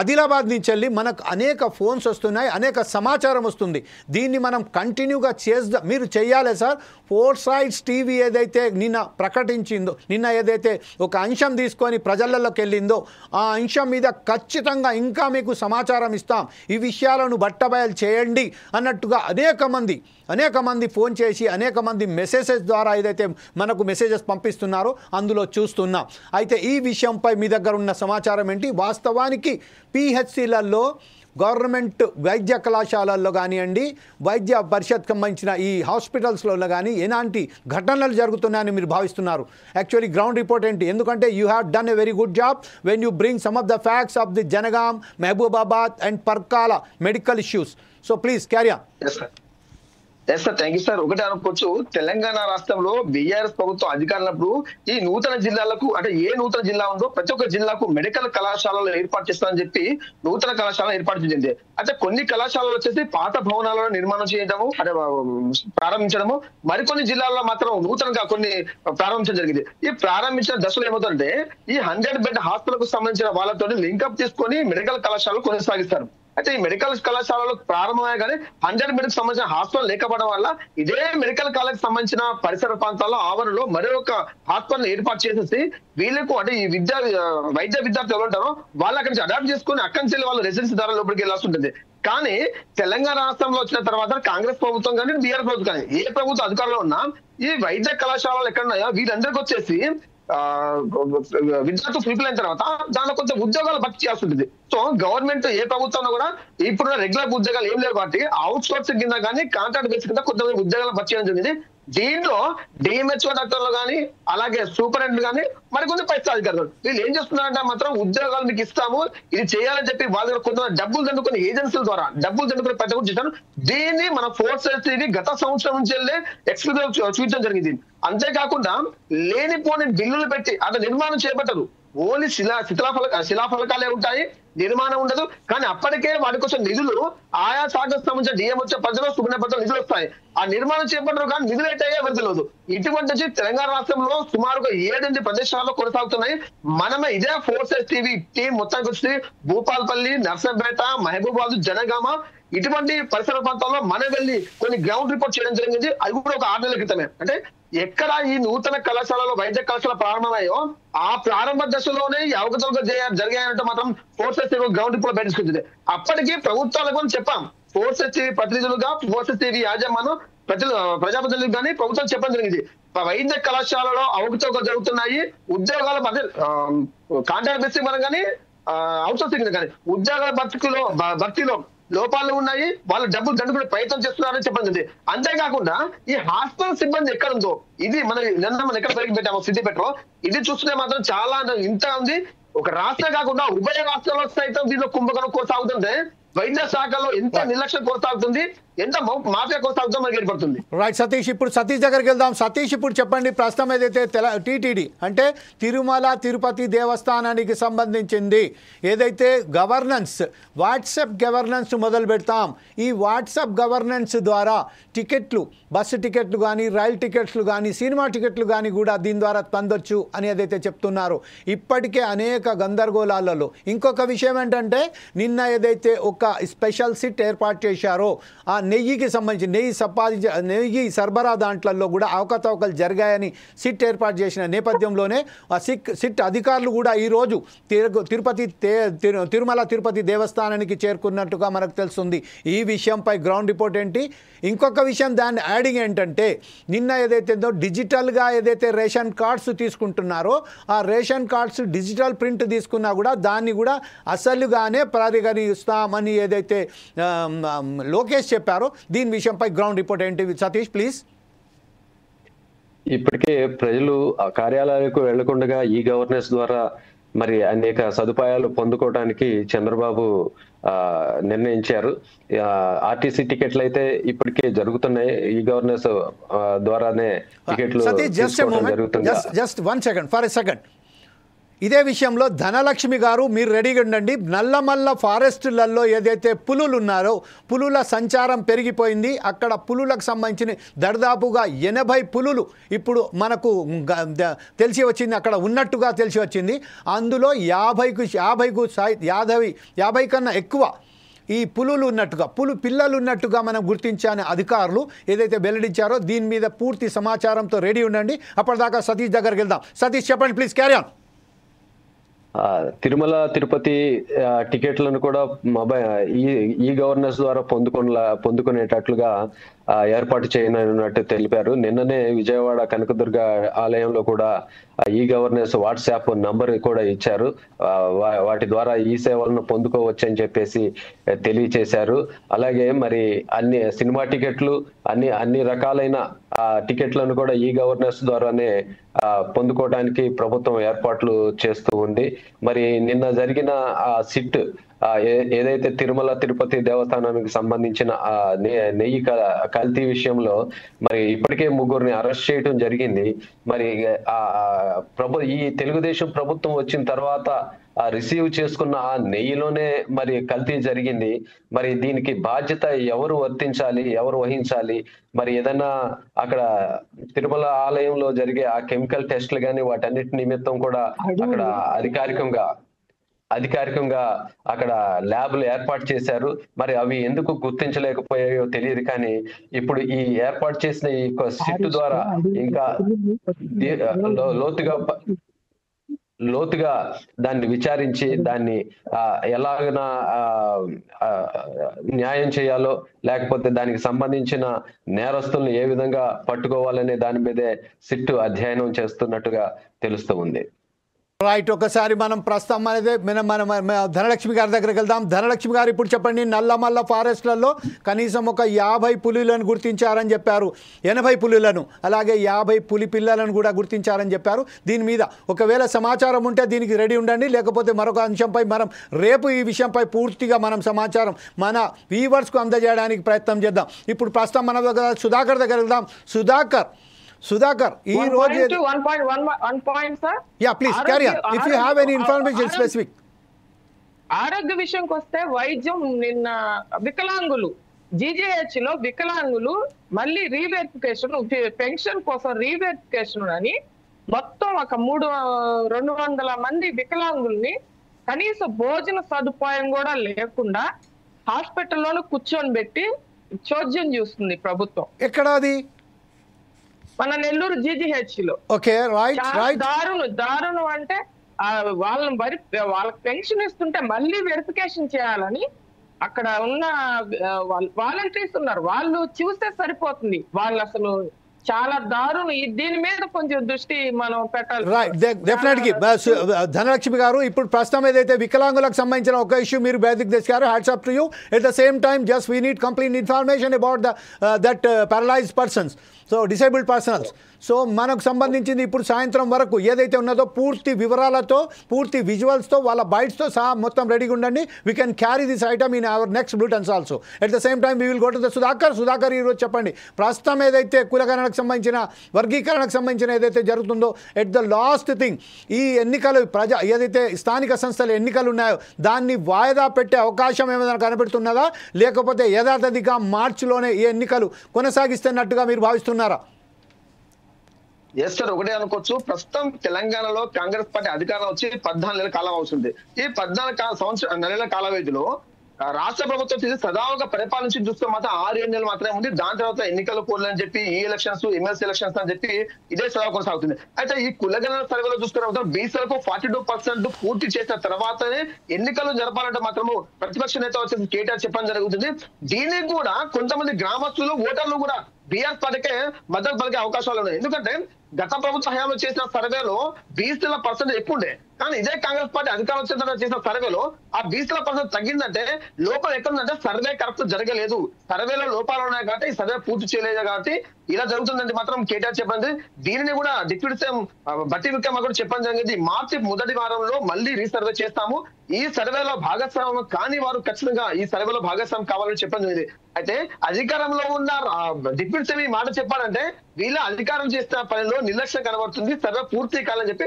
ఆదిలాబాద్ నుంచి వెళ్ళి మనకు అనేక ఫోన్స్ వస్తున్నాయి, అనేక సమాచారం వస్తుంది. దీన్ని మనం కంటిన్యూగా మీరు చేయాలి సార్. ఫోర్ సైడ్స్ టీవీ ఏదైతే నిన్న ప్రకటించిందో, నిన్న ఏదైతే ఒక అంశం తీసుకొని ప్రజలలోకి వెళ్ళిందో, ఆ అంశం మీద ఖచ్చితంగా ఇంకా మీకు సమాచారం ఇస్తాం, ఈ విషయాలను బట్టబయలు చేయండి అన్నట్టుగా అనేక మంది ఫోన్ చేసి, అనేక మంది మెసేజెస్ ద్వారా ఏదైతే మనకు మెసేజెస్ పంపిస్తున్నారో అందులో చూస్తున్నాం. అయితే ఈ విషయంపై మీ దగ్గర ఉన్న సమాచారం ఏంటి? వాస్తవానికి పిహెచ్సిలలో, గవర్నమెంట్ వైద్య కళాశాలల్లో కానివ్వండి, వైద్య పరిషత్ సంబంధించిన ఈ హాస్పిటల్స్లో కానీ ఎలాంటి ఘటనలు జరుగుతున్నాయని మీరు భావిస్తున్నారు? యాక్చువల్లీ గ్రౌండ్ రిపోర్ట్ ఏంటి? ఎందుకంటే you have done a very good job when you bring some of the facts of the Jangaon, Mahabubabad and Parkal medical issues. So please carry on. Yes sir, thank you sir. ఒకటి అనుకోవచ్చు, తెలంగాణ రాష్ట్రంలో BRS ప్రభుత్వం అధికారులకు ఈ నూతన జిల్లాలకు, అంటే ఏ నూతన జిల్లా ఉందో ప్రతి ఒక్క జిల్లాకు మెడికల్ కళాశాలలు ఏర్పాటు చేస్తారని చెప్పి నూతన కళాశాలను ఏర్పాటు చేసింది. అయితే కొన్ని కళాశాలలు వచ్చేసి పాత భవనాలను నిర్మాణం చేయడము, అంటే ప్రారంభించడము, మరికొన్ని జిల్లాల్లో మాత్రం నూతనంగా కొన్ని ప్రారంభించడం జరిగింది. ఈ ప్రారంభించిన దశలో ఏమవుతుందంటే ఈ 100 బెడ్ హాస్పిటల్ కు సంబంధించిన వాళ్ళతో లింకప్ తీసుకొని మెడికల్ కళాశాలలు కొనసాగిస్తారు. అయితే ఈ మెడికల్ కళాశాలలు ప్రారంభమయ్యా కానీ 100 బెడ్ కి సంబంధించిన హాస్పిటల్ లేకపోవడం వల్ల ఇదే మెడికల్ కాలేజ్ సంబంధించిన పరిసర ప్రాంతాల్లో ఆవరణలో మరొక హాస్పిటల్ ఏర్పాటు చేసేసి వీళ్ళకు, అంటే ఈ వైద్య విద్యార్థులు ఎవరు ఉంటారో వాళ్ళు అక్కడి నుంచి అడాప్ట్ చేసుకుని అక్కడి నుంచి వాళ్ళు రెసిడెన్సీ ద్వారా లోపలికి వెళ్ళాల్సి ఉంటుంది. కానీ తెలంగాణ రాష్ట్రంలో వచ్చిన తర్వాత కాంగ్రెస్ ప్రభుత్వం కానీ బీఆర్ ప్రభుత్వం కానీ ఏ ప్రభుత్వం అధికారంలో ఉన్నా ఈ వైద్య కళాశాలలు ఎక్కడున్నాయో వీళ్ళందరికీ వచ్చేసి విద్యార్థులు ఫుల్ఫిల్ అయిన తర్వాత దానిలో కొంచెం ఉద్యోగాలు భర్తీ చేయాల్సి ఉంటుంది. సో గవర్నమెంట్ ఏ ప్రభుత్వంలో కూడా ఇప్పుడు రెగ్యులర్ ఉద్యోగాలు ఏం లేవు కాబట్టి అవుట్ సోర్సింగ్ కింద కానీ కాంట్రాక్ట్ బేస్ కింద కొంతమంది ఉద్యోగాలు భర్తీ చేయడం జరిగింది. దీంట్లో డిఎంహెచ్ఓ డాక్టర్లు కానీ అలాగే సూపరింటెండెంట్ కానీ మరికొన్ని పైసలు అధికారులు వీళ్ళు ఏం చేస్తున్నారంటే మాత్రం ఉద్యోగాలు మీకు ఇస్తాము ఇది చేయాలని చెప్పి వాళ్ళ దగ్గర కొంత డబ్బులు దండుకుని ఏజెన్సీల ద్వారా డబ్బులు దండుకుని పెద్ద కూడా చేశారు. దీన్ని మన ఫోర్స్ ఎస్టీవీ గత సంవత్సరం నుంచి వెళ్ళే ఎక్స్క్లూజివ్ చూపించడం జరిగింది. అంతేకాకుండా లేనిపోని బిల్లులు పెట్టి అక్కడ నిర్మాణం చేపట్టరు. ఓన్లీ శిలాఫలకాలే ఉంటాయి, నిర్మాణం ఉండదు. కానీ అప్పటికే వాటి కోసం నిధులు ఆయా శాఖకు సంబంధించిన డిఎం వచ్చే పద్ధతిలో సుబ్రహ్మణ్య పద్ధతిలో నిధులు వస్తాయి. ఆ నిర్మాణం చేపట్టరు కానీ నిధులు ఏంటయ్యే వెళ్తలేదు. ఇటువంటి తెలంగాణ రాష్ట్రంలో సుమారుగా 7 ప్రదేశాల్లో కొనసాగుతున్నాయి. మనమే ఇదే ఫోర్స్ టీవీ టీం మొత్తానికి వచ్చి భూపాల్పల్లి, నర్సంపేట, మహబూబాబాద్, జనగామ ఇటువంటి పరిసర ప్రాంతాల్లో మనం వెళ్ళి కొన్ని గ్రౌండ్ రిపోర్ట్ చేయడం జరిగింది. అది కూడా ఒక 6 నెలల క్రితమే. అంటే ఎక్కడ ఈ నూతన కళాశాలలో వైద్య కళాశాల ప్రారంభమయ్యో ఆ ప్రారంభ దశలోనే ఈ అవకతవకలు జరిగాయంటే మాత్రం ఫోర్సెస్ గ్రౌండ్ రిపోర్ట్ బయటకు. అప్పటికి ప్రభుత్వాలకు చెప్పాం, ఫోర్సెస్ టీవీ ప్రతినిధులుగా ఫోర్సెస్ టీవీ యాజమాన్యం ప్రజాప్రతినిధులకు కానీ ప్రభుత్వం చెప్పడం జరిగింది. వైద్య కళాశాలలో అవకతవకలు జరుగుతున్నాయి, ఉద్యోగాల కాంట్రాక్ట్ బేసిక్ మనం కానీ అవుట్సోర్సింగ్ కానీ ఉద్యోగాల భర్తీలో లోపాలు ఉన్నాయి, వాళ్ళు డబ్బులు దండుకునే ప్రయత్నం చేస్తున్నారని చెప్పండి. అంతేకాకుండా ఈ హాస్పిటల్ సిబ్బంది ఎక్కడ ఉందో ఇది మనం ఎక్కడ పెరిగి పెట్టాము సిద్దిపేటలో ఇది చూస్తుంటే మాత్రం చాలా ఇంత ఉంది. ఒక రాష్ట్రం కాకుండా ఉభయ రాష్ట్రాల్లో సైతం దీనిలో కుంభకణం కొనసాగుతుంటే వైద్య శాఖలో ఎంత నిర్లక్ష్యం కొనసాగుతుంది, ఎంత మాఫియా కొనసాగుతుందో మనకి ఏర్పడుతుంది. రైట్ సతీష్, ఇప్పుడు సతీష్ దగ్గరికి వెళ్దాం. సతీష్, ఇప్పుడు చెప్పండి, ప్రస్తుతం ఏదైతే టీటీడీ అంటే తిరుమల తిరుపతి దేవస్థానానికి సంబంధించింది ఏదైతే గవర్నెన్స్ వాట్సాప్ గవర్నెన్స్ మొదలు పెడతాం, ఈ వాట్సాప్ గవర్నెన్స్ ద్వారా టికెట్లు, బస్సు టికెట్లు కానీ, రైలు టికెట్లు కానీ, సినిమా టికెట్లు కానీ కూడా దీని ద్వారా పొందొచ్చు అని ఏదైతే చెప్తున్నారు. ఇప్పటికే అనేక గందరగోళాలలో ఇంకొక విషయం ఏంటంటే నిన్న ఏదైతే ఒక స్పెషల్ సిట్ ఏర్పాటు చేశారో ఆ నెయ్యికి సంబంధించి నెయ్యి సరఫరా దాంట్లలో కూడా అవకతవకలు జరిగాయని సిట్ ఏర్పాటు చేసిన నేపథ్యంలోనే ఆ సిట్ అధికారులు కూడా ఈరోజు తిరుమల తిరుపతి దేవస్థానానికి చేరుకున్నట్టుగా మనకు తెలుస్తుంది. ఈ విషయంపై గ్రౌండ్ రిపోర్ట్ ఏంటి? ఇంకొక విషయం దాన్ని యాడింగ్ ఏంటంటే నిన్న ఏదైతే డిజిటల్గా ఏదైతే రేషన్ కార్డ్స్ తీసుకుంటున్నారో ఆ రేషన్ కార్డ్స్ డిజిటల్ ప్రింట్ తీసుకున్నా కూడా దాన్ని కూడా అసలుగానే పరిగణిస్తామని ఏదైతే లోకేష్ చెప్పారో దీని విషయంపై గ్రౌండ్ రిపోర్ట్ ఏంటి సతీష్ ప్లీజ్? ఇప్పటికే ప్రజలు ఆ కార్యాలయాలకు వెళ్లకుండా ఈ గవర్నెన్స్ ద్వారా మరి అనేక సదుపాయాలు పొందుకోవడానికి చంద్రబాబు నిర్ణయించారు. ఆర్టీసీ టికెట్లు అయితే ఇప్పటికే జరుగుతున్నాయి, ఈ గవర్నెన్స్ ద్వారానే టికెట్లు జరుగుతుంది. Just 1 second for a second. ఇదే విషయంలో ధనలక్ష్మి గారు మీరు రెడీగా ఉండండి. నల్లమల్ల ఫారెస్టులలో ఏదైతే పులులు ఉన్నారో పులుల సంచారం పెరిగిపోయింది. అక్కడ పులులకు సంబంధించిన దాదాపుగా 80 పులులు ఇప్పుడు మనకు తెలిసి వచ్చింది, అక్కడ ఉన్నట్టుగా తెలిసి వచ్చింది. అందులో 50 కన్నా ఎక్కువ ఈ పులులు ఉన్నట్టుగా పిల్లలు ఉన్నట్టుగా మనం గుర్తించాలని అధికారులు ఏదైతే వెల్లడించారో దీని మీద పూర్తి సమాచారంతో రెడీ ఉండండి. అప్పటిదాకా సతీష్ దగ్గరికి వెళ్దాం. సతీష్ చెప్పండి please, carry on. Tirumala Tirupati టికెట్లను కూడా ఈ గవర్నెన్స్ ద్వారా పొందుకునేటట్లుగా ఏర్పాటు చేయనున్నట్టు తెలిపారు. నిన్ననే విజయవాడ కనకదుర్గ ఆలయంలో కూడా ఈ గవర్నెన్స్ వాట్సాప్ నంబర్ కూడా ఇచ్చారు. వాటి ద్వారా ఈ సేవలను పొందుకోవచ్చని చెప్పేసి తెలియచేశారు. అలాగే మరి అన్ని సినిమా టికెట్లు అన్ని రకాలైన టికెట్లను కూడా ఈ గవర్నెన్స్ ద్వారానే పొందుకోవడానికి ప్రభుత్వం ఏర్పాట్లు చేస్తూ ఉంది. మరి నిన్న జరిగిన ఆ సిట్ ఏదైతే తిరుమల తిరుపతి దేవస్థానానికి సంబంధించిన నెయ్యి కల్తీ విషయంలో మరి ఇప్పటికే 3 అరెస్ట్ చేయడం జరిగింది. మరి ఈ తెలుగుదేశం ప్రభుత్వం వచ్చిన తర్వాత రిసీవ్ చేసుకున్న ఆ నెయ్యిలోనే మరి కల్తీ జరిగింది. మరి దీనికి బాధ్యత ఎవరు వహించాలి? మరి ఏదైనా అక్కడ తిరుమల ఆలయంలో జరిగే ఆ కెమికల్ టెస్ట్లు కానీ వాటన్నిటి నిమిత్తం కూడా అక్కడ అధికారికంగా అక్కడ ల్యాబ్లు ఏర్పాటు చేశారు. మరి అవి ఎందుకు గుర్తించలేకపోయాయో తెలియదు. కానీ ఇప్పుడు ఈ ఏర్పాటు చేసిన ఈ సిట్ ద్వారా ఇంకా లోతుగా దాన్ని విచారించి దాన్ని ఎలాగైనా న్యాయం చేయాలో లేకపోతే దానికి సంబంధించిన నేరస్తుల్ని ఏ విధంగా పట్టుకోవాలనే దాని మీదే సిట్ అధ్యయనం చేస్తున్నట్టుగా తెలుస్తూ ఉంది. రైట్, ఒకసారి మనం ప్రస్తుతం అనేది మనం ధనలక్ష్మి గారి దగ్గరికి వెళ్దాం. ధనలక్ష్మి గారు, ఇప్పుడు చెప్పండి, నల్లమల్ల ఫారెస్ట్లలో కనీసం ఒక 50 పులులను గుర్తించారని చెప్పారు, 80 పులులను, అలాగే 50 పులి పిల్లలను కూడా గుర్తించారని చెప్పారు. దీని మీద ఒకవేళ సమాచారం ఉంటే దీనికి రెడీ ఉండండి, లేకపోతే మరొక అంశంపై మనం రేపు ఈ విషయంపై పూర్తిగా మనం సమాచారం మన వ్యూవర్స్కు అందజేయడానికి ప్రయత్నం చేద్దాం. ఇప్పుడు ప్రస్తుతం మన దగ్గర సుధాకర్ దగ్గర వెళ్దాం. సుధాకర్, ఈ రోజు please carry on if you have any information specific. ఆరోగ్య విషయంకి వస్తే వైద్యం నిన్న వికలాంగులు జీజీహెచ్ లో వికలాంగులు మళ్ళీ రీవెరిఫికేషన్ పెన్షన్ కోసం రీవెరిఫికేషన్ అని మొత్తం ఒక 200 మంది వికలాంగుల్ని కనీస భోజన సదుపాయం కూడా లేకుండా హాస్పిటల్లోనే కూర్చొని పెట్టి చోద్యం చూస్తుంది ప్రభుత్వం. ఎక్కడ అది? మన నెల్లూరు జీజీహెచ్ లో. Okay, right. దారుణం అంటే వాళ్ళకి పెన్షన్ ఇస్తుంటే మళ్ళీ వెరిఫికేషన్ చేయాలని అక్కడ ఉన్న వాలంటీర్స్ ఉన్నారు, వాళ్ళు చూస్తే సరిపోతుంది. వాళ్ళు అసలు చాలా దారుణం. దీని మీద కొంచెం దృష్టి మనం పెట్టాలి. Right, definitely. ధనలక్ష్మి గారు, ఇప్పుడు ప్రస్తుతం ఏదైతే వికలాంగులకు సంబంధించిన ఒక ఇష్యూ మీరు బయటకు తెచ్చారు, hats up to you. At the same time just we need complete information about that paralysed persons, so disabled personals. So మనకు సంబంధించింది ఇప్పుడు సాయంత్రం వరకు ఏదైతే ఉన్నదో పూర్తి వివరాలతో, పూర్తి విజువల్స్తో, వాళ్ళ బైట్స్తో సహా మొత్తం రెడీగా ఉండండి. We can carry this item in our next bulletins also. At the same time we will go to the Sudhakar, ఈరోజు చెప్పండి, ప్రస్తుతం ఏదైతే కులగణనకు సంబంధించిన వర్గీకరణకు సంబంధించిన ఏదైతే జరుగుతుందో, ఎట్ ద లాస్ట్ థింగ్, ఈ ఎన్నికలు ఏదైతే స్థానిక సంస్థల ఎన్నికలు ఉన్నాయో దాన్ని వాయిదా పెట్టే అవకాశం ఏమైనా కనబడుతున్నదా, లేకపోతే యథాతథిగా మార్చిలోనే ఈ ఎన్నికలు కొనసాగిస్తున్నట్టుగా మీరు భావిస్తున్నారా? ఎస్ సార్, ఒకటే అనుకోవచ్చు. ప్రస్తుతం తెలంగాణలో కాంగ్రెస్ పార్టీ అధికారం వచ్చి 14 నెలల కాలం అవుతుంది. ఈ 14 నెలల కాల వ్యవధిలో రాష్ట్ర ప్రభుత్వం సదావుగా పరిపాలించి చూస్తే మాత్రం 6-7 నెలలు మాత్రమే ఉంది. దాని తర్వాత ఎన్నికల కోడ్లు అని చెప్పి ఈ ఎలక్షన్స్, ఎమ్మెల్సీ ఎలక్షన్స్ అని చెప్పి ఇదే సదావు కొనసాగుతుంది. అయితే ఈ కులగణన సర్వేలో చూసుకున్న మాత్రం బీసీలకు 42% పూర్తి చేసిన తర్వాతనే ఎన్నికలు జరపాలంటే మాత్రము ప్రతిపక్ష నేత వచ్చేసి కేటీఆర్ చెప్పడం జరుగుతుంది. దీనికి కూడా కొంతమంది గ్రామస్తులు, ఓటర్లు కూడా బీఆర్ పార్టీకే మద్దతు పలికే అవకాశాలు ఉన్నాయి. ఎందుకంటే గత ప్రభుత్వ హయాంలో చేసిన సర్వేలో బీసీల పర్సెంట్ ఎక్కువ ఉండే, కానీ ఇదే కాంగ్రెస్ పార్టీ అధికారం వచ్చిన తర్వాత చేసిన సర్వేలో ఆ బీసీల పర్సెంట్ తగ్గిందంటే లోపల ఎక్కడుందంటే సర్వే కరెక్ట్ జరగలేదు, సర్వేలో లోపాలు ఉన్నాయి కాబట్టి ఈ సర్వే పూర్తి చేయలేదు కాబట్టి ఇలా జరుగుతుందంటే మాత్రం కేటీఆర్ చెప్పండి. దీనిని కూడా డిప్యూటీ సీఎం బట్టి విక్రమ కూడా చెప్పడం జరిగింది. మార్చి మొదటి వారంలో మళ్ళీ రీసర్వే చేస్తాము, ఈ సర్వేలో భాగస్వామ్యం కాని వారు ఖచ్చితంగా ఈ సర్వేలో భాగస్వామ్యం కావాలని చెప్పడం జరిగింది. అయితే అధికారంలో ఉన్న డిప్యూటీ సీఎం ఈ మాట చెప్పారంటే వీళ్ళ అధికారం చేసిన పనిలో నిర్లక్ష్యం కనబడుతుంది, సర్వే పూర్తి కావాలని చెప్పి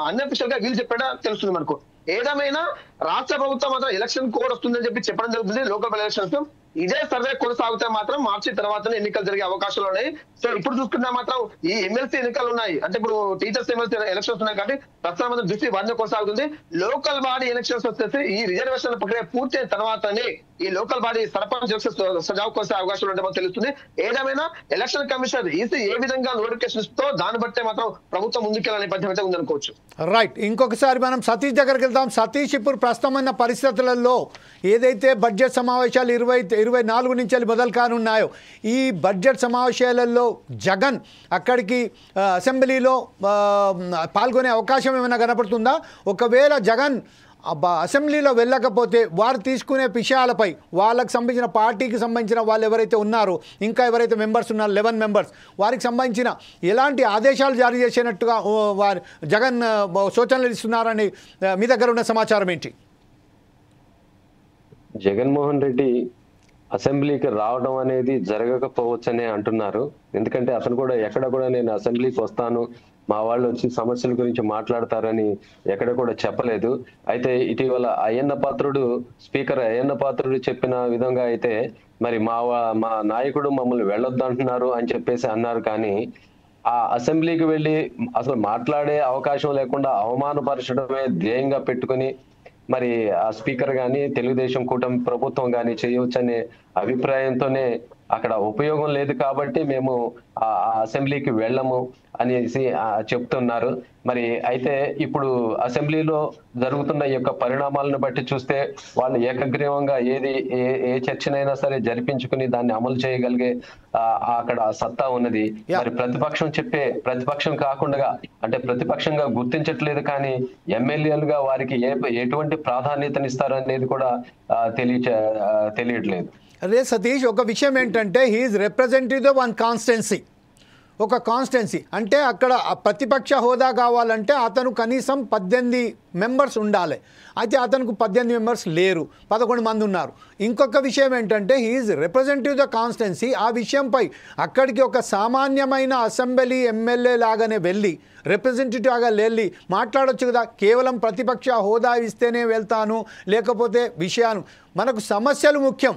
అన్అఫిషియల్ గా వీళ్ళు చెప్పడం తెలుస్తుంది మనకు. ఏదేమైనా రాష్ట్ర ప్రభుత్వం మాత్రం ఎలక్షన్ కోడ్ వస్తుందని చెప్పి చెప్పడం జరుగుతుంది. లోకల్ ఎలక్షన్స్ ఇదే సర్వే కొనసాగితే మాత్రం మార్చి తర్వాతనే ఎన్నికలు జరిగే అవకాశాలు ఉన్నాయి. సో ఇప్పుడు చూసుకున్నా మాత్రం ఈ ఎమ్మెల్సీ ఎన్నికలు ఉన్నాయి, అంటే ఇప్పుడు టీచర్స్ ఎమ్మెల్సీ ఎలక్షన్స్ ఉన్నాయి కాబట్టి ప్రస్తుతం మాత్రం దృష్టి వారిని కొనసాగుతుంది. లోకల్ బాడీ ఎలక్షన్స్ వచ్చేసి ఈ రిజర్వేషన్ ప్రక్రియ పూర్తి అయిన తర్వాతనే ఈ లోకల్ బాడీ సర్పంచ్ సజావు కొనసాగే అవకాశాలు ఉంటే తెలుస్తుంది. ఏదేమైనా ఎలక్షన్ కమిషన్ ఈసీ ఏ విధంగా నోటిఫికేషన్ ఇస్తుందో దాన్ని బట్టే మాత్రం ప్రభుత్వం ముందుకెళ్ళే నేపథ్యం అయితే ఉందనుకోవచ్చు. రైట్, ఇంకొకసారి మనం సతీష్ దగ్గరికి వెళ్తాం. సతీష్, ఇప్పుడు ప్రస్తుతమైన పరిస్థితులలో ఏదైతే బడ్జెట్ సమావేశాలు 24 నుంచి మొదలు కానున్నాయో, ఈ బడ్జెట్ సమావేశాలలో జగన్ అక్కడికి అసెంబ్లీలో పాల్గొనే అవకాశం ఏమైనా కనపడుతుందా? ఒకవేళ జగన్ అసెంబ్లీలో వెళ్ళకపోతే వారు తీసుకునే విషయాలపై వాళ్ళకి సంబంధించిన పార్టీకి సంబంధించిన వాళ్ళు ఎవరైతే ఉన్నారో, ఇంకా ఎవరైతే మెంబర్స్ ఉన్నారో 11 మెంబర్స్, వారికి సంబంధించిన ఎలాంటి ఆదేశాలు జారీ చేసినట్టుగా వారు జగన్ సూచనలు ఇస్తున్నారని మీ దగ్గర ఉన్న సమాచారం ఏంటి? జగన్మోహన్ రెడ్డి అసెంబ్లీకి రావడం అనేది జరగకపోవచ్చనే అంటున్నారు. ఎందుకంటే అతను కూడా ఎక్కడ కూడా నేను అసెంబ్లీకి వస్తాను, మా వాళ్ళు వచ్చి సమస్యల గురించి మాట్లాడతారని ఎక్కడ కూడా చెప్పలేదు. అయితే ఇటీవల స్పీకర్ అయ్యన్న పాత్రుడు చెప్పిన విధంగా అయితే మరి మా నాయకుడు మమ్మల్ని వెళ్ళొద్దు అంటున్నారు అని చెప్పేసి అన్నారు. కానీ ఆ అసెంబ్లీకి వెళ్ళి అసలు మాట్లాడే అవకాశం లేకుండా అవమానపరచడమే ధ్యేయంగా పెట్టుకుని మరి ఆ స్పీకర్ గాని తెలుగుదేశం కూటమి ప్రభుత్వం గాని చేయవచ్చనే అభిప్రాయంతోనే అక్కడ ఉపయోగం లేదు కాబట్టి మేము ఆ అసెంబ్లీకి వెళ్ళము అనేసి చెప్తున్నారు. మరి అయితే ఇప్పుడు అసెంబ్లీలో జరుగుతున్న ఈ యొక్క పరిణామాలను బట్టి చూస్తే వాళ్ళు ఏకగ్రీవంగా ఏ చర్చనైనా సరే జరిపించుకుని దాన్ని అమలు చేయగలిగే అక్కడ సత్తా ఉన్నది. మరి ప్రతిపక్షం కాకుండా అంటే ప్రతిపక్షంగా గుర్తించట్లేదు, కానీ ఎమ్మెల్యేలుగా వారికి ఎటువంటి ప్రాధాన్యతనిస్తారు అనేది కూడా తెలియట్లేదు. అదే సతీష్, ఒక విషయం ఏంటంటే హీఈస్ రిప్రజెంటేటివ్ వన్ కాన్స్టిట్యున్సీ, ఒక కాన్స్టిట్యున్సీ అంటే అక్కడ ప్రతిపక్ష హోదా కావాలంటే అతను కనీసం 18 మెంబర్స్ ఉండాలి. అయితే అతనికి 18 మెంబర్స్ లేరు, 11 మంది ఉన్నారు. ఇంకొక విషయం ఏంటంటే హీఈస్ రిప్రజెంటేటివ్ ద కాన్స్టిట్యున్సీ. ఆ విషయంపై అక్కడికి ఒక సామాన్యమైన అసెంబ్లీ ఎమ్మెల్యే లాగానే వెళ్ళి రిప్రజెంటేటివ్గా వెళ్ళి మాట్లాడొచ్చు కదా. కేవలం ప్రతిపక్ష హోదా ఇస్తేనే వెళ్తాను, లేకపోతే విషయాలు మనకు సమస్యలు ముఖ్యం,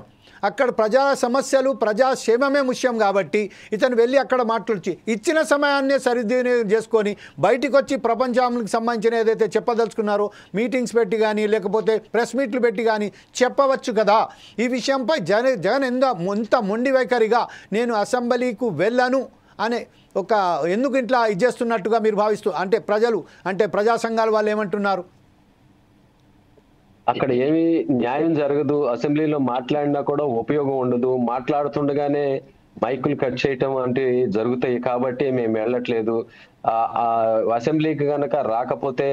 అక్కడ ప్రజా సమస్యలు ప్రజాక్షేమమే ముఖ్యం కాబట్టి ఇతను వెళ్ళి అక్కడ మాట్లాడి ఇచ్చిన సమయాన్నే సరిదివినియోగం చేసుకొని బయటికి వచ్చి ప్రపంచానికి సంబంధించిన ఏదైతే చెప్పదలుచుకున్నారో మీటింగ్స్ పెట్టి కానీ లేకపోతే ప్రెస్ మీట్లు పెట్టి కానీ చెప్పవచ్చు కదా. ఈ విషయంపై జగన్ ఎంత మొండి వైఖరిగా నేను అసెంబ్లీకు వెళ్ళను అనే ఒక ఎందుకు ఇట్లా ఇచ్చేస్తున్నట్టుగా మీరు భావిస్తూ అంటే ప్రజా సంఘాల వాళ్ళు ఏమంటున్నారు? అక్కడ ఏమి న్యాయం జరగదు, అసెంబ్లీలో మాట్లాడినా కూడా ఉపయోగం ఉండదు, మాట్లాడుతుండగానే మైకులు కట్ చేయటం వంటివి జరుగుతాయి కాబట్టి మేము వెళ్ళట్లేదు. అసెంబ్లీకి గనక రాకపోతే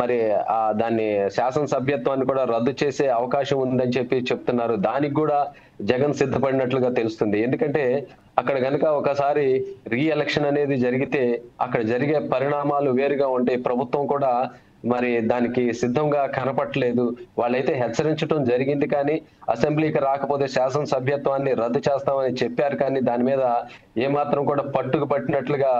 మరి దాన్ని శాసనసభ్యత్వాన్ని కూడా రద్దు చేసే అవకాశం ఉందని చెప్తున్నారు. దానికి కూడా జగన్ సిద్ధపడినట్లుగా తెలుస్తుంది. ఎందుకంటే అక్కడ గనక ఒకసారి రీఎలక్షన్ అనేది జరిగితే అక్కడ జరిగే పరిణామాలు వేరుగా ఉంటాయి. ప్రభుత్వం కూడా మరి దానికి సిద్ధంగా కనపట్లేదు. వాళ్ళైతే హెచ్చరించడం జరిగింది, కానీ అసెంబ్లీకి రాకపోతే శాసనసభ్యత్వాన్ని రద్దు చేస్తామని చెప్పారు, కానీ దాని మీద ఏమాత్రం కూడా పట్టుకు పట్టినట్లుగా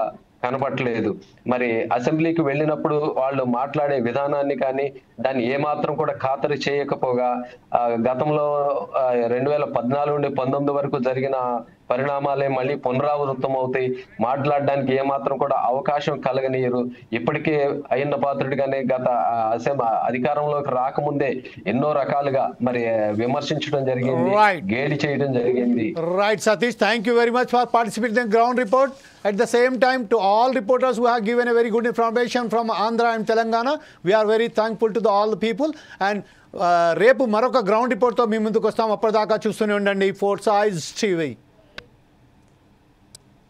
కనపట్లేదు. మరి అసెంబ్లీకి వెళ్ళినప్పుడు వాళ్ళు మాట్లాడే విధానాన్ని కానీ దాన్ని ఏమాత్రం కూడా ఖాతరు చేయకపోగా గతంలో 2014 నుండి 19 వరకు జరిగిన పరిణామాలే మళ్ళీ పునరావృతం అవుతాయి. మాట్లాడడానికి ఏమాత్రం కూడా అవకాశం కలగనీయరు. ఇప్పటికే అయ్యన్న పాత్రుడిగానే గత అధికారంలోకి రాకముందే ఎన్నో రకాలుగా మరి విమర్శించడం జరిగింది, గేలి చేయడం జరిగింది. Right Satish, thank you very much for participating in ground report. At the same time, to all reporters who have given a very good information from Andhra and Telangana, we are very thankful to all the people. And రేపు మరొక ground రిపోర్ట్తో మీ ముందుకు వస్తాం. అప్పటిదాకా చూస్తూనే ఉండండి 4 Sides TV.